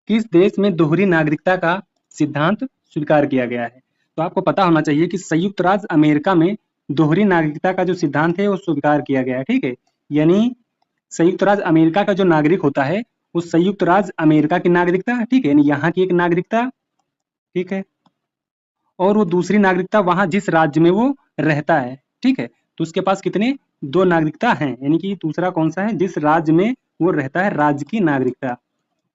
किस देश में दोहरी नागरिकता का सिद्धांत स्वीकार किया गया है? तो आपको पता होना चाहिए कि संयुक्त राज्य अमेरिका में दोहरी नागरिकता का जो सिद्धांत है वो स्वीकार किया गया है। ठीक है, यानी संयुक्त राज्य अमेरिका का जो नागरिक होता है वो संयुक्त राज्य अमेरिका की नागरिकता, ठीक है, यानी यहाँ की एक नागरिकता, ठीक है, और वो दूसरी नागरिकता वहां जिस राज्य में वो रहता है। ठीक है, तो उसके पास कितने? 2 नागरिकता हैं, यानी कि दूसरा कौन सा है? जिस राज्य में वो रहता है, राज्य की नागरिकता।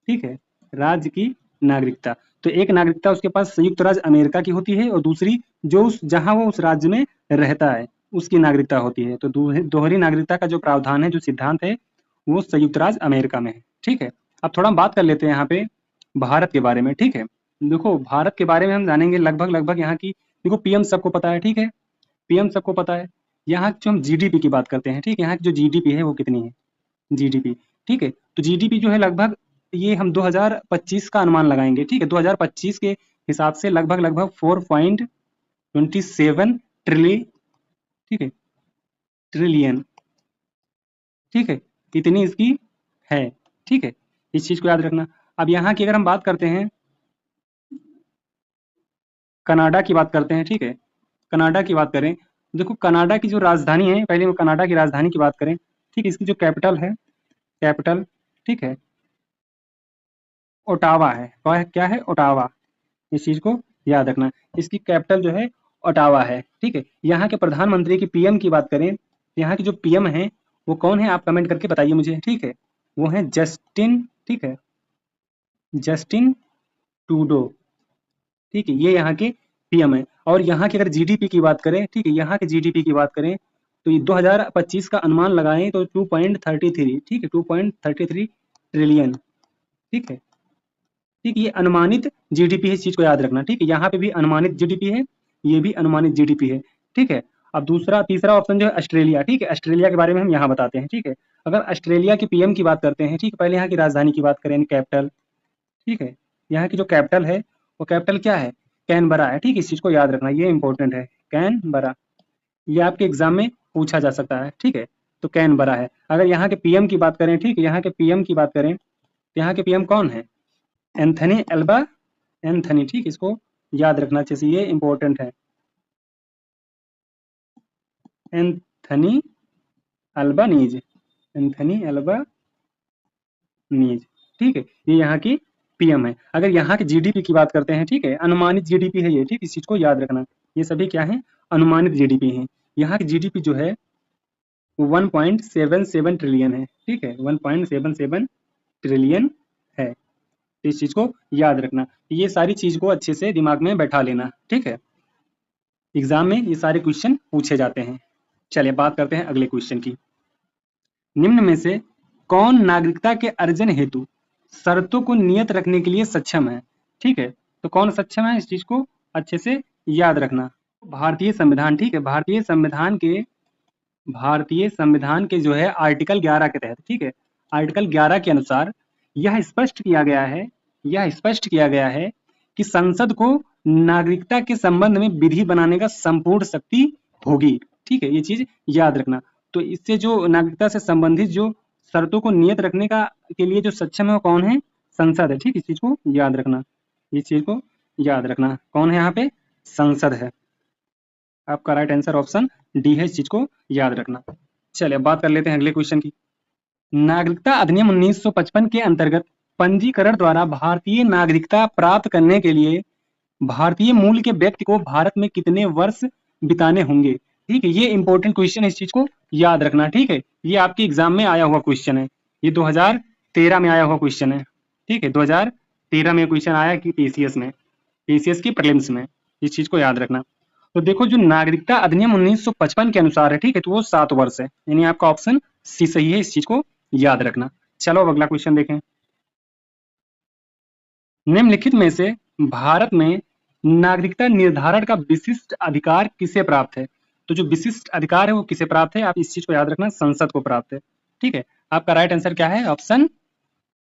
ठीक है, राज्य की नागरिकता। तो एक नागरिकता उसके पास संयुक्त राज्य अमेरिका की होती है और दूसरी जो उस जहां वो उस राज्य में रहता है उसकी नागरिकता होती है। तो दोहरी नागरिकता का जो प्रावधान है, जो सिद्धांत है, वो संयुक्त राज्य अमेरिका में है। ठीक है, अब थोड़ा हम बात कर लेते हैं यहाँ पे भारत के बारे में। ठीक है, देखो भारत के बारे में हम जानेंगे लगभग लगभग यहाँ की। देखो पीएम सबको पता है। ठीक है, पीएम सबको पता है। यहाँ जो हम जीडीपी की बात करते हैं, ठीक है, यहाँ की जो जीडीपी है वो कितनी है? जीडीपी, ठीक है, तो जीडीपी जो है लगभग ये हम 2025 का अनुमान लगाएंगे। ठीक है, 2025 के हिसाब से लगभग लगभग 4.27 ट्रिलियन, ठीक है, ट्रिलियन, ठीक है, इतनी इसकी है। ठीक है, इस चीज को याद रखना। अब यहाँ की अगर हम बात करते हैं, कनाडा की बात करते हैं। ठीक है, कनाडा की बात करें, देखो कनाडा की जो राजधानी है, पहले हम कनाडा की राजधानी की बात करें। ठीक है, इसकी जो कैपिटल है, कैपिटल, ठीक है, ओटावा है। वह क्या है? ओटावा। इस चीज को याद रखना, इसकी कैपिटल जो है ओटावा है। ठीक है, यहाँ के प्रधानमंत्री की पीएम की बात करें, यहाँ की जो पीएम है वो कौन है? आप कमेंट करके बताइए मुझे। ठीक है, वो है जस्टिन, ठीक है, जस्टिन ट्रूडो। ठीक है, ये यहाँ के पीएम है। और यहाँ की अगर जीडीपी की बात करें, ठीक है, यहाँ के जीडीपी की बात करें तो ये 2025 का अनुमान लगाएं तो 2.33, ठीक है, 2.33 ट्रिलियन। ठीक है, ठीक, ये अनुमानित जीडीपी है, इस चीज को याद रखना। ठीक है, यहाँ पे भी अनुमानित जीडीपी है, ये भी अनुमानित जीडीपी है। ठीक है, अब दूसरा तीसरा ऑप्शन जो है ऑस्ट्रेलिया। ठीक है, ऑस्ट्रेलिया के बारे में हम यहाँ बताते हैं। ठीक है, अगर ऑस्ट्रेलिया की पीएम की बात करते हैं, ठीक है, पहले यहाँ की राजधानी की बात करें, कैपिटल। ठीक है, यहाँ की जो कैपिटल है वो कैपिटल क्या है? कैनबरा है। ठीक है, इस चीज को याद रखना, ये इंपॉर्टेंट है, कैनबरा। ये आपके एग्जाम में पूछा जा सकता है। ठीक है, तो कैनबरा है। अगर यहाँ के पीएम की बात करें, ठीक है, यहाँ के पीएम की बात करें तो यहाँ के पीएम कौन है? Anthony Elba, Anthony. ठीक, इसको याद रखना चाहिए, ये इंपॉर्टेंट है, एंथनी अल्बानीज, एंथनी अल्बानीज। ठीक है, ये यहाँ की पीएम है। अगर यहाँ की जीडीपी की बात करते हैं, ठीक है, अनुमानित जीडीपी है ये। ठीक, इस चीज को याद रखना, ये सभी क्या है? अनुमानित जीडीपी है। यहाँ की जीडीपी जो है वो 1.77 ट्रिलियन है, ठीक है, 1.77 ट्रिलियन है। तो इस चीज को याद रखना, ये सारी चीज को अच्छे से दिमाग में बैठा लेना, ठीक है। एग्जाम में ये सारे क्वेश्चन पूछे जाते हैं। चलिए बात करते हैं अगले क्वेश्चन की। निम्न में से कौन नागरिकता के अर्जन हेतु शर्तों को नियत रखने के लिए सक्षम है, ठीक है। तो कौन सक्षम है, इस चीज को अच्छे से याद रखना। भारतीय संविधान, ठीक है, भारतीय संविधान के जो है आर्टिकल 11 के तहत, ठीक है, आर्टिकल 11 के अनुसार यह स्पष्ट किया गया है कि संसद को नागरिकता के संबंध में विधि बनाने का संपूर्ण शक्ति होगी, ठीक है, ये चीज याद रखना। तो इससे जो नागरिकता से संबंधित जो शर्तों को नियत रखने का के लिए जो सक्षम है वो कौन है, संसद है, ठीक, इस चीज को याद रखना, इस चीज को याद रखना। कौन है यहाँ पे, संसद है। आपका राइट आंसर ऑप्शन डी है, इस चीज को याद रखना। चलिए अब बात कर लेते हैं अगले क्वेश्चन की। नागरिकता अधिनियम 1955 के अंतर्गत पंजीकरण द्वारा भारतीय नागरिकता प्राप्त करने के लिए भारतीय मूल के व्यक्ति को भारत में कितने वर्ष बिताने होंगे, ठीक है, ये इंपॉर्टेंट क्वेश्चन है, इस चीज को याद रखना, ठीक है। ये आपके एग्जाम में आया हुआ क्वेश्चन है, ये 2013 में आया हुआ क्वेश्चन है, ठीक है, 2013 में क्वेश्चन आया कि पीसीएस की प्रीलिम्स में, इस चीज को याद रखना। तो देखो जो नागरिकता अधिनियम 1955 के अनुसार है, ठीक है, तो वो 7 वर्ष है, यानी आपका ऑप्शन सी सही है, इस चीज को याद रखना। चलो अब अगला क्वेश्चन देखें। निम्नलिखित में से भारत में नागरिकता निर्धारण का विशिष्ट अधिकार किसे प्राप्त है, तो जो विशिष्ट अधिकार है वो किसे प्राप्त है, आप इस चीज को याद रखना, संसद को प्राप्त है, ठीक है। आपका राइट आंसर क्या है, ऑप्शन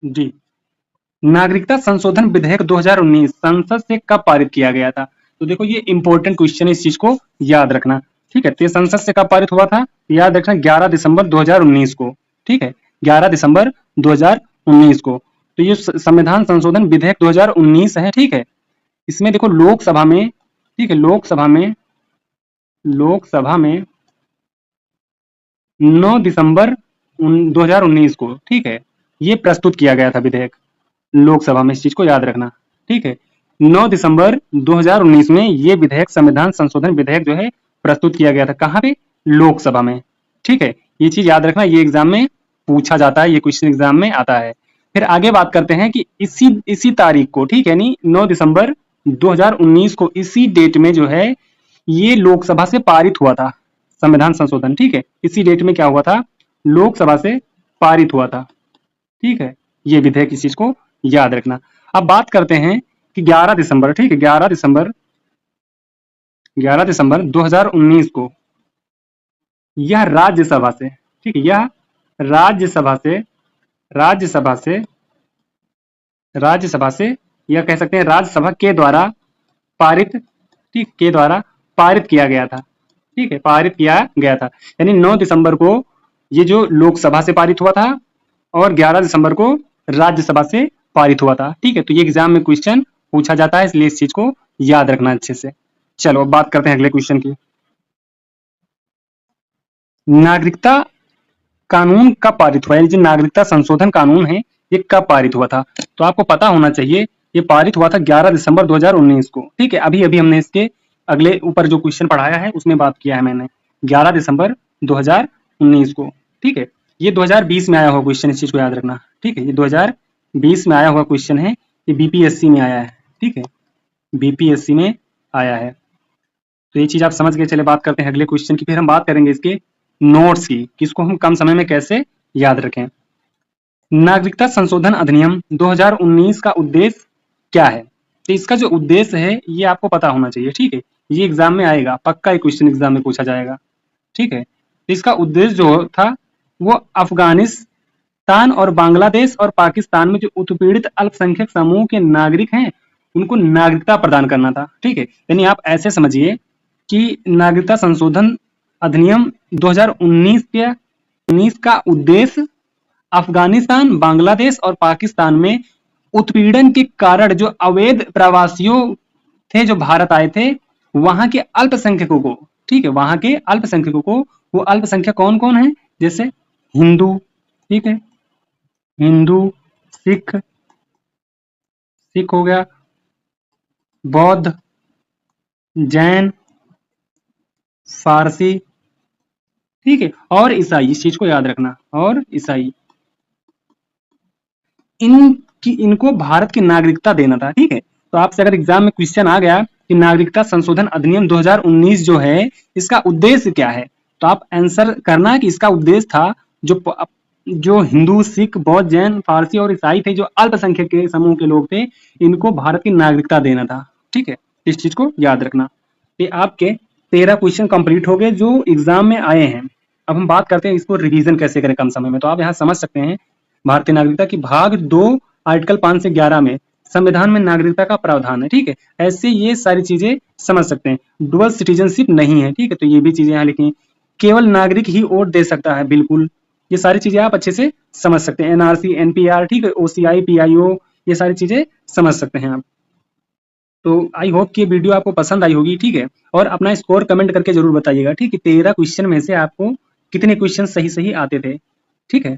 डी। नागरिकता संशोधन विधेयक 2019 संसद से कब पारित किया गया था, तो देखो ये इंपॉर्टेंट क्वेश्चन है, इस चीज को याद रखना, ठीक है। तो ये संसद से कब पारित हुआ था, याद रखना 11 दिसंबर 2019 को, ठीक है, 11 दिसंबर 2019 को। तो ये संविधान संशोधन विधेयक 2019 है, ठीक है। इसमें देखो लोकसभा में, ठीक है, लोकसभा में 9 दिसंबर 2019 को, ठीक है, ये प्रस्तुत किया गया था विधेयक लोकसभा में, इस चीज को याद रखना, ठीक है। 9 दिसंबर 2019 में ये विधेयक, संविधान संशोधन विधेयक जो है प्रस्तुत किया गया था, कहाँ पे, लोकसभा में, ठीक है। ये चीज याद रखना, ये एग्जाम में पूछा जाता है, ये क्वेश्चन एग्जाम में आता है। फिर आगे बात करते हैं कि इसी तारीख को, ठीक है, यानी 9 दिसंबर 2019 को इसी डेट में जो है ये लोकसभा से पारित हुआ था संविधान संशोधन, ठीक है, इसी डेट में क्या हुआ था, लोकसभा से पारित हुआ था, ठीक है, ये विधेयक, इस चीज को याद रखना। अब बात करते हैं कि 11 दिसंबर, ठीक है, 11 दिसंबर 2019 को यह राज्यसभा से, ठीक है, यह राज्यसभा से राज्यसभा से राज्यसभा से यह कह सकते हैं राज्यसभा के द्वारा पारित, ठीक, के द्वारा पारित किया गया था, ठीक है, पारित किया गया था। यानी 9 दिसंबर को ये जो लोकसभा से पारित हुआ था और 11 दिसंबर को राज्यसभा से पारित हुआ था, ठीक है। तो ये एग्जाम में क्वेश्चन पूछा जाता है, इसलिए इस चीज को याद रखना अच्छे से। चलो अब बात करते हैं अगले क्वेश्चन की। नागरिकता कानून कब पारित हुआ है, जो नागरिकता संशोधन कानून है ये कब पारित हुआ था, तो आपको पता होना चाहिए, ये पारित हुआ था 11 दिसंबर 2019 को, ठीक है। अभी अभी हमने इसके अगले ऊपर जो क्वेश्चन पढ़ाया है उसमें बात किया है मैंने, 11 दिसंबर 2019 को, ठीक है। ये 2020 में आया हुआ क्वेश्चन, इस चीज को याद रखना, ठीक है, ये 2020 में आया हुआ क्वेश्चन है, ये बीपीएससी में आया है, ठीक है, बीपीएससी में आया है। तो ये चीज आप समझ गए। चले बात करते हैं अगले क्वेश्चन की, फिर हम बात करेंगे इसके नोट्स की, किसको हम कम समय में कैसे याद रखें। नागरिकता संशोधन अधिनियम 2019 का उद्देश्य क्या है, तो इसका जो उद्देश्य है ये आपको पता होना चाहिए, ठीक है, ये एग्जाम में आएगा, पक्का एक क्वेश्चन एग्जाम में पूछा जाएगा, ठीक है। तो इसका उद्देश्य जो था वो अफगानिस्तान और बांग्लादेश और पाकिस्तान में जो उत्पीड़ित अल्पसंख्यक समूह के नागरिक हैं उनको नागरिकता प्रदान करना था, ठीक है। यानी आप ऐसे समझिए कि नागरिकता संशोधन अधिनियम 2019 का उद्देश्य अफगानिस्तान, बांग्लादेश और पाकिस्तान में उत्पीड़न के कारण जो अवैध प्रवासियों थे जो भारत आए थे, वहां के अल्पसंख्यकों को, ठीक है, वहां के अल्पसंख्यकों को, वो अल्पसंख्यक कौन कौन है, जैसे हिंदू, ठीक है, हिंदू, सिख सिख हो गया, बौद्ध, जैन, फारसी, ठीक है, और ईसाई, इस चीज को याद रखना, और ईसाई, इनको भारत की नागरिकता देना था। ठीक है, तो आपसे अगर एग्जाम में क्वेश्चन आ गया कि नागरिकता संशोधन अधिनियम 2019 जो है इसका उद्देश्य क्या है, तो आप आंसर करना कि इसका उद्देश्य था जो हिंदू, सिख, बौद्ध, जैन, पारसी और ईसाई थे, जो अल्पसंख्यक के समूह के लोग थे, इनको भारत की नागरिकता देना था। ठीक है, इस चीज को याद रखना। ये आपके 13 क्वेश्चन कंप्लीट हो गए जो एग्जाम में आए हैं। अब हम बात करते हैं इसको रिवीजन कैसे करें कम समय में। तो आप यहाँ समझ सकते हैं भारतीय नागरिकता की भाग 2 आर्टिकल 5 से 11 में संविधान में नागरिकता का प्रावधान है। ठीक है, ऐसे ये सारी चीजें समझ सकते हैं। डुअल सिटीजनशिप नहीं है। ठीक है, तो ये भी चीजें यहाँ लिखी, केवल नागरिक ही वोट दे सकता है, बिल्कुल ये सारी चीजें आप अच्छे से समझ सकते हैं। एनआरसी, एनपीआर, ठीक है, ओसीआई, पीआईओ, ये सारी चीजें समझ सकते हैं आप। तो आई होप कि ये वीडियो आपको पसंद आई होगी। ठीक है, और अपना स्कोर कमेंट करके जरूर बताइएगा। ठीक है, 13 क्वेश्चन में से आपको कितने क्वेश्चन सही सही आते थे। ठीक है,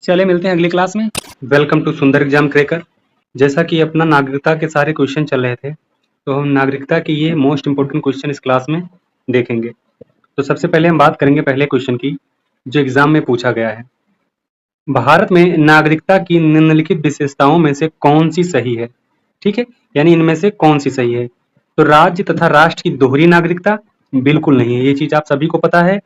चले मिलते हैं अगली क्लास में। वेलकम टू सुंदर एग्जाम क्रैकर। जैसा कि अपना नागरिकता के सारे क्वेश्चन चल रहे थे, तो हम नागरिकता के ये मोस्ट इंपोर्टेंट क्वेश्चन इस क्लास में देखेंगे। तो सबसे पहले हम बात करेंगे पहले क्वेश्चन की, जो एग्जाम में पूछा गया है। भारत में नागरिकता की निम्नलिखित विशेषताओं में से कौन सी सही है? ठीक है, यानी इनमें से कौन सी सही है? तो राज्य तथा राष्ट्र की दोहरी नागरिकता बिल्कुल नहीं है। ये चीज आप सभी को पता है,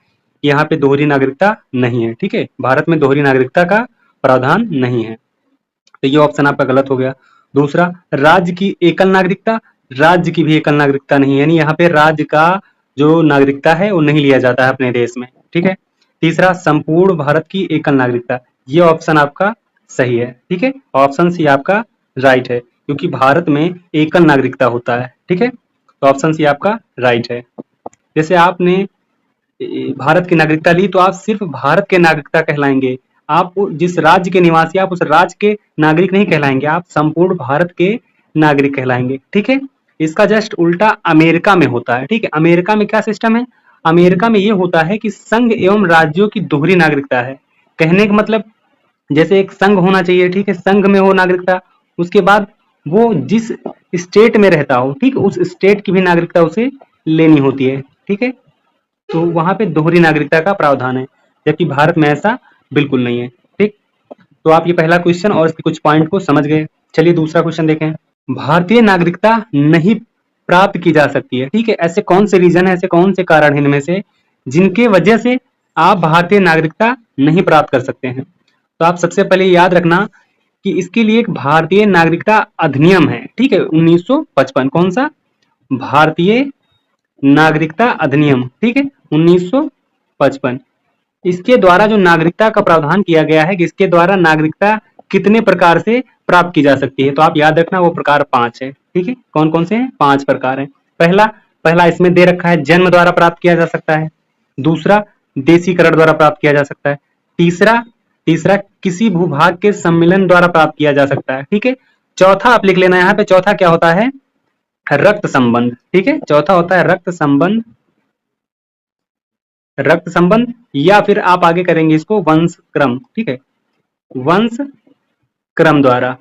यहाँ पे दोहरी नागरिकता नहीं है। ठीक है, भारत में दोहरी नागरिकता का प्रावधान नहीं है, तो ये ऑप्शन आपका गलत हो गया। दूसरा, राज्य की एकल नागरिकता, राज्य की भी एकल नागरिकता नहीं है, यानी यहाँ पे राज्य का जो नागरिकता है वो नहीं लिया जाता है अपने देश में। ठीक है। तीसरा, संपूर्ण भारत की एकल नागरिकता, ये ऑप्शन आपका सही है। ठीक है, ऑप्शन सी आपका राइट है, क्योंकि भारत में एकल नागरिकता होता है। ठीक है, तो ऑप्शन सी आपका राइट है। जैसे आपने भारत की नागरिकता ली तो आप सिर्फ भारत के नागरिकता कहलाएंगे, आप जिस राज्य के निवासी, आप उस राज्य के नागरिक नहीं कहलाएंगे, आप संपूर्ण भारत के नागरिक कहलाएंगे। ठीक है, इसका जस्ट उल्टा अमेरिका में होता है। ठीक है, अमेरिका में क्या सिस्टम है? अमेरिका में ये होता है कि संघ एवं राज्यों की दोहरी नागरिकता है। कहने का मतलब जैसे एक संघ होना चाहिए, ठीक है, संघ में हो नागरिकता, उसके बाद वो जिस स्टेट में रहता हो, ठीक, उस स्टेट की भी नागरिकता उसे लेनी होती है। ठीक है, तो वहां पे दोहरी नागरिकता का प्रावधान है, जबकि भारत में ऐसा बिल्कुल नहीं है। ठीक, तो आप ये पहला क्वेश्चन और इसके कुछ पॉइंट को समझ गए। चलिए दूसरा क्वेश्चन देखें। भारतीय नागरिकता नहीं प्राप्त की जा सकती है। ठीक है, ऐसे कौन से रीजन है, ऐसे कौन से कारण है इनमें से जिनके वजह से आप भारतीय नागरिकता नहीं प्राप्त कर सकते हैं? तो आप सबसे पहले याद रखना कि इसके लिए एक भारतीय नागरिकता अधिनियम है। ठीक है, 1955। कौन सा? भारतीय नागरिकता अधिनियम। ठीक है, 1955। इसके द्वारा जो नागरिकता का प्रावधान किया गया है कि इसके द्वारा नागरिकता कितने प्रकार से प्राप्त की जा सकती है, तो आप याद रखना वो प्रकार 5 है। ठीक है, कौन कौन से हैं? 5 प्रकार हैं। पहला इसमें दे रखा है, जन्म द्वारा प्राप्त किया जा सकता है। दूसरा, देशीकरण द्वारा प्राप्त किया जा सकता है। तीसरा किसी भूभाग के सम्मिलन द्वारा प्राप्त किया जा सकता है। ठीक है, चौथा आप लिख लेना, यहाँ पे चौथा क्या होता है? रक्त संबंध। ठीक है, चौथा होता है रक्त संबंध, या फिर आप आगे करेंगे इसको वंश क्रम। ठीक है, वंश क्रम द्वारा।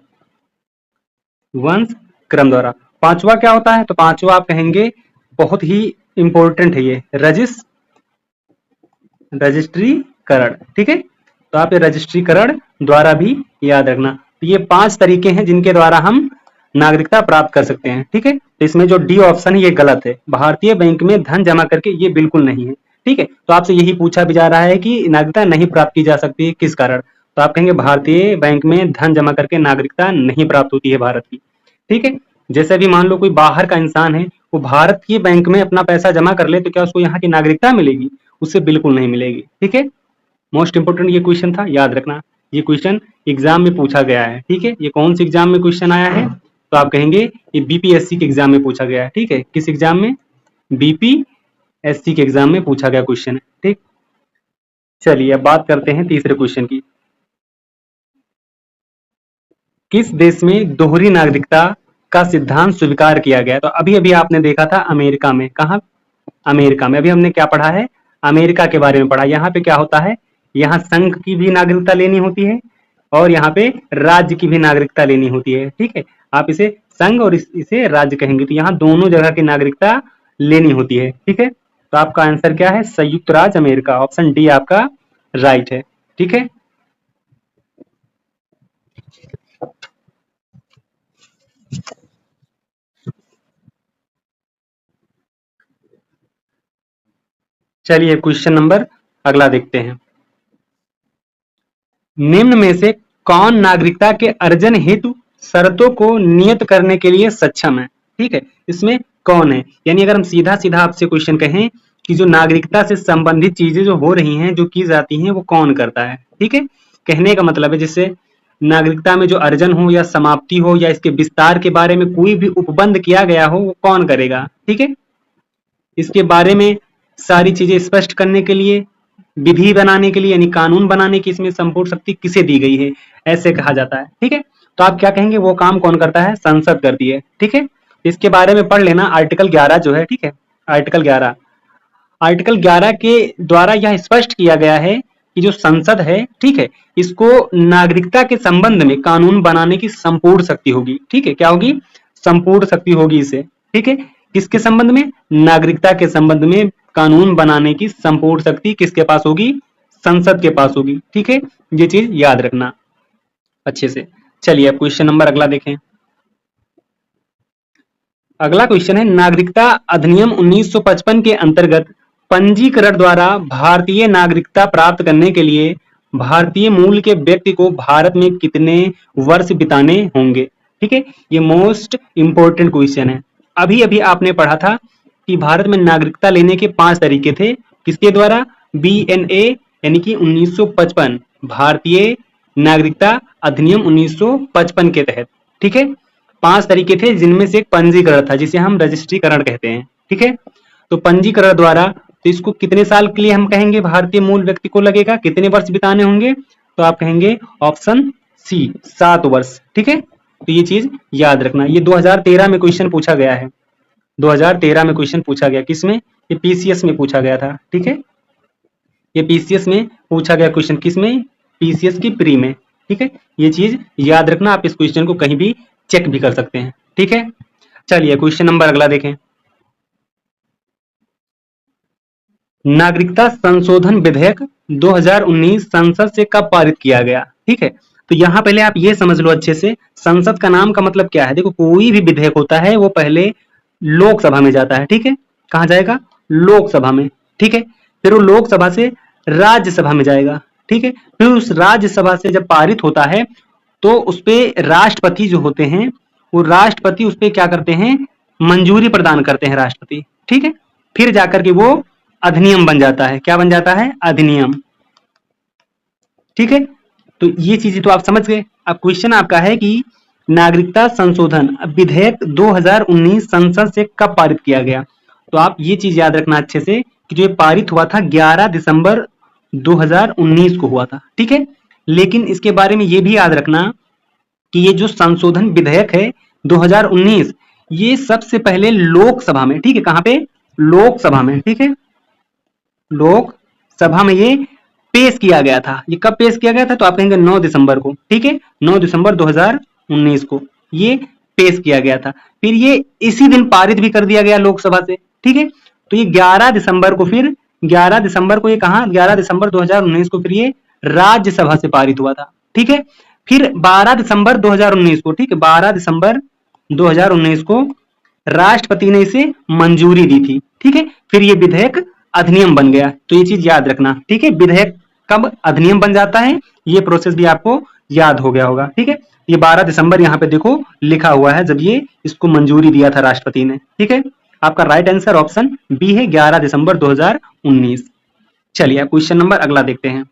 पांचवा क्या होता है? तो पांचवा आप कहेंगे बहुत ही इंपॉर्टेंट है ये, रजिस्ट्रीकरण। ठीक है, तो आप ये रजिस्ट्रीकरण द्वारा भी याद रखना। तो ये 5 तरीके हैं जिनके द्वारा हम नागरिकता प्राप्त कर सकते हैं। ठीक है, तो इसमें जो डी ऑप्शन है ये गलत है, भारतीय बैंक में धन जमा करके, ये बिल्कुल नहीं है। ठीक है, तो आपसे यही पूछा भी जा रहा है कि नागरिकता नहीं प्राप्त की जा सकती है, किस कारण? तो आप कहेंगे भारतीय बैंक में धन जमा करके नागरिकता नहीं प्राप्त होती है भारत की। ठीक है, जैसे भी मान लो कोई बाहर का इंसान है, वो भारत के बैंक में अपना पैसा जमा कर ले, तो क्या उसको यहाँ की नागरिकता मिलेगी? उससे बिल्कुल नहीं मिलेगी। ठीक है, मोस्ट इंपोर्टेंट ये क्वेश्चन था, याद रखना। ये क्वेश्चन एग्जाम में पूछा गया है। ठीक है, ये कौन से एग्जाम में क्वेश्चन आया है? तो आप कहेंगे ये बीपीएससी के एग्जाम में पूछा गया है। ठीक है, किस एग्जाम में? बीपीएससी के एग्जाम में पूछा गया क्वेश्चन है। ठीक, चलिए अब बात करते हैं तीसरे क्वेश्चन की। किस देश में दोहरी नागरिकता का सिद्धांत स्वीकार किया गया? तो अभी अभी आपने देखा था अमेरिका में। कहा? अमेरिका में। अभी हमने क्या पढ़ा है? अमेरिका के बारे में पढ़ा। यहाँ पे क्या होता है? यहाँ संघ की भी नागरिकता लेनी होती है और यहाँ पे राज्य की भी नागरिकता लेनी होती है। ठीक है, आप इसे संघ और इसे राज्य कहेंगे, तो यहाँ दोनों जगह की नागरिकता लेनी होती है। ठीक है, तो आपका आंसर क्या है? संयुक्त राज्य अमेरिका, ऑप्शन डी आपका राइट है। ठीक है, चलिए क्वेश्चन नंबर अगला देखते हैं। निम्न में से कौन नागरिकता के अर्जन हेतु शर्तों को नियत करने के लिए सक्षम है? ठीक है, इसमें कौन है, यानी अगर हम सीधा सीधा आपसे क्वेश्चन कहें कि जो नागरिकता से संबंधित चीजें जो हो रही हैं, जो की जाती हैं, वो कौन करता है? ठीक है, कहने का मतलब है जिससे नागरिकता में जो अर्जन हो या समाप्ति हो या इसके विस्तार के बारे में कोई भी उपबंध किया गया हो, वो कौन करेगा? ठीक है, इसके बारे में सारी चीजें स्पष्ट करने के लिए, विधि बनाने के लिए, यानी कानून बनाने की इसमें संपूर्ण शक्ति किसे दी गई है, ऐसे कहा जाता है। ठीक है, तो आप क्या कहेंगे, वो काम कौन करता है? संसद करती है। ठीक है, इसके बारे में पढ़ लेना, आर्टिकल 11 जो है, ठीक है, आर्टिकल 11, आर्टिकल 11 के द्वारा यह स्पष्ट किया गया है कि जो संसद है, ठीक है, इसको नागरिकता के संबंध में कानून बनाने की संपूर्ण शक्ति होगी। ठीक है, क्या होगी? संपूर्ण शक्ति होगी इसे। ठीक है, किसके संबंध में? नागरिकता के संबंध में कानून बनाने की संपूर्ण शक्ति किसके पास होगी? संसद के पास होगी। ठीक है, ये चीज याद रखना अच्छे से। चलिए अब क्वेश्चन नंबर अगला देखें। अगला क्वेश्चन है, नागरिकता अधिनियम 1955 के अंतर्गत पंजीकरण द्वारा भारतीय नागरिकता प्राप्त करने के लिए भारतीय मूल के व्यक्ति को भारत में कितने वर्ष बिताने होंगे? ठीक है, ये मोस्ट इंपोर्टेंट क्वेश्चन है। अभी अभी आपने पढ़ा था कि भारत में नागरिकता लेने के 5 तरीके थे, किसके द्वारा? BNA यानी कि 1955, भारतीय नागरिकता अधिनियम 1955 के तहत। ठीक है, 5 तरीके थे, जिनमें से एक पंजीकरण था, जिसे हम रजिस्ट्रीकरण कहते हैं। ठीक है, तो पंजीकरण द्वारा, तो इसको कितने साल के लिए हम कहेंगे भारतीय मूल व्यक्ति को लगेगा, कितने वर्ष बिताने होंगे? तो आप कहेंगे ऑप्शन सी, 7 वर्ष। ठीक है, तो ये चीज याद रखना। ये 2013 में क्वेश्चन पूछा गया है, 2013 में क्वेश्चन पूछा गया, किसमें? ये PCS में पूछा गया था। ठीक है, ये PCS में पूछा गया क्वेश्चन, किसमें? PCS की प्री में। ठीक है, ये चीज याद रखना, आप इस क्वेश्चन को कहीं भी चेक भी कर सकते हैं। ठीक है, चलिए क्वेश्चन नंबर अगला देखें। नागरिकता संशोधन विधेयक 2019 संसद से कब पारित किया गया? ठीक है, तो यहां पहले आप ये समझ लो अच्छे से, संसद का नाम का मतलब क्या है। देखो, कोई भी विधेयक होता है वो पहले लोकसभा में जाता है। ठीक है, कहां जाएगा? लोकसभा में। ठीक है, फिर वो लोकसभा से राज्यसभा में जाएगा। ठीक है, फिर उस राज्यसभा से जब पारित होता है तो उसपे राष्ट्रपति जो होते हैं, वो राष्ट्रपति उसपे क्या करते हैं? मंजूरी प्रदान करते हैं राष्ट्रपति। ठीक है, फिर जाकर के वो अधिनियम बन जाता है। क्या बन जाता है? अधिनियम। ठीक है, तो ये चीजें तो आप समझ गए। अब क्वेश्चन आपका है कि नागरिकता संशोधन विधेयक 2019 संसद से कब पारित किया गया? तो आप ये चीज याद रखना अच्छे से कि जो ये पारित हुआ था 11 दिसंबर 2019 को हुआ था। ठीक है, लेकिन इसके बारे में ये भी याद रखना कि ये जो संशोधन विधेयक है 2019, ये सबसे पहले लोकसभा में, ठीक है, कहां पे? लोकसभा में। ठीक है, लोकसभा में ये पेश किया गया था। ये कब पेश किया गया था? तो आप कहेंगे 9 दिसंबर को। ठीक है, 9 दिसंबर 2019 को ये पेश किया गया था। फिर ये इसी दिन पारित भी कर दिया गया लोकसभा से। ठीक है, तो ये 11 दिसंबर को, फिर 11 दिसंबर को ये कहा, 11 दिसंबर 2019 को फिर ये राज्यसभा से पारित हुआ था। ठीक है, फिर 12 दिसंबर 2019 को, ठीक है, 12 दिसंबर 2019 को राष्ट्रपति ने इसे मंजूरी दी थी। ठीक है, फिर ये विधेयक अधिनियम बन गया। तो ये चीज याद रखना। ठीक है, विधेयक कब अधिनियम बन जाता है, ये प्रोसेस भी आपको याद हो गया होगा। ठीक है, ये 12 दिसंबर यहाँ पे देखो लिखा हुआ है, जब ये इसको मंजूरी दिया था राष्ट्रपति ने। ठीक है, आपका राइट आंसर ऑप्शन बी है, 11 दिसंबर 2019। चलिए अब क्वेश्चन नंबर अगला देखते हैं।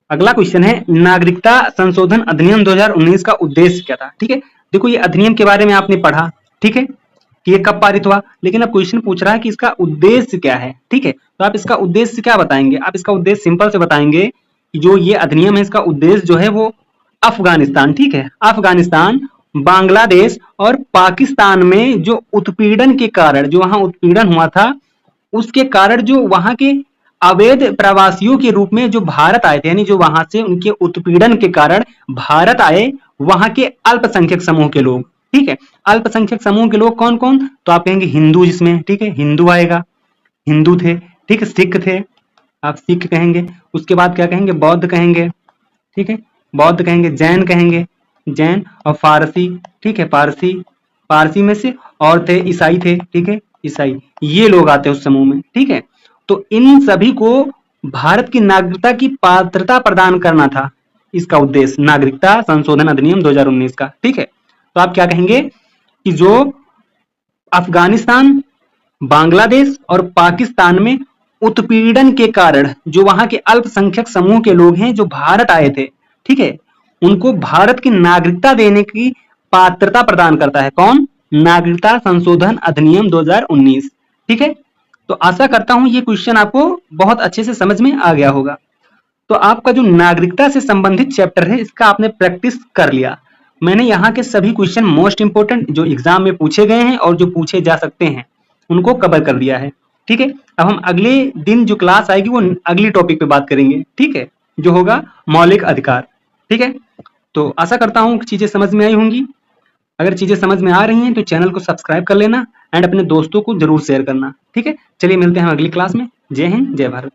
अगला क्वेश्चन है, नागरिकता संशोधन अधिनियम 2019 का उद्देश्य क्या था? ठीक है, देखो ये अधिनियम के बारे में आपने पढ़ा, ठीक है, कि ये कब पारित हुआ, लेकिन अब क्वेश्चन पूछ रहा है कि इसका उद्देश्य क्या है। ठीक है, तो आप इसका उद्देश्य क्या बताएंगे? आप इसका उद्देश्य सिंपल से बताएंगे कि जो ये अधिनियम है, इसका उद्देश्य जो है वो अफगानिस्तान, ठीक है, अफगानिस्तान, बांग्लादेश और पाकिस्तान में जो उत्पीड़न के कारण, जो वहां उत्पीड़न हुआ था, उसके कारण जो वहां के अवैध प्रवासियों के रूप में जो भारत आए थे, यानी जो वहां से उनके उत्पीड़न के कारण भारत आए, वहां के अल्पसंख्यक समूह के लोग, ठीक है। अल्पसंख्यक समूह के लोग कौन कौन, तो आप कहेंगे हिंदू, जिसमें ठीक है हिंदू आएगा, हिंदू थे, ठीक है, सिख थे, आप सिख कहेंगे। उसके बाद क्या कहेंगे, बौद्ध कहेंगे, ठीक है, बौद्ध कहेंगे, जैन कहेंगे, जैन, और फारसी, ठीक है, पारसी, पारसी में से और थे ईसाई थे, ठीक है, ईसाई, ये लोग आते हैं उस समूह में, ठीक है। तो इन सभी को भारत की नागरिकता की पात्रता प्रदान करना था इसका उद्देश्य, नागरिकता संशोधन अधिनियम 2019 का, ठीक है। तो आप क्या कहेंगे कि जो अफगानिस्तान, बांग्लादेश और पाकिस्तान में उत्पीड़न के कारण जो वहां के अल्पसंख्यक समूह के लोग हैं जो भारत आए थे, ठीक है, उनको भारत की नागरिकता देने की पात्रता प्रदान करता है कौन, नागरिकता संशोधन अधिनियम 2019, ठीक है। तो आशा करता हूं ये क्वेश्चन आपको बहुत अच्छे से समझ में आ गया होगा। तो आपका जो नागरिकता से संबंधित चैप्टर है इसका आपने प्रैक्टिस कर लिया। मैंने यहाँ के सभी क्वेश्चन मोस्ट इंपोर्टेंट जो एग्जाम में पूछे गए हैं और जो पूछे जा सकते हैं उनको कवर कर दिया है, ठीक है। अब हम अगले दिन जो क्लास आएगी वो अगली टॉपिक पे बात करेंगे, ठीक है, जो होगा मौलिक अधिकार, ठीक है। तो आशा करता हूँ कि चीजें समझ में आई होंगी। अगर चीजें समझ में आ रही हैं तो चैनल को सब्सक्राइब कर लेना एंड अपने दोस्तों को जरूर शेयर करना, ठीक है। चलिए मिलते हैं अगली क्लास में। जय हिंद, जय भारत।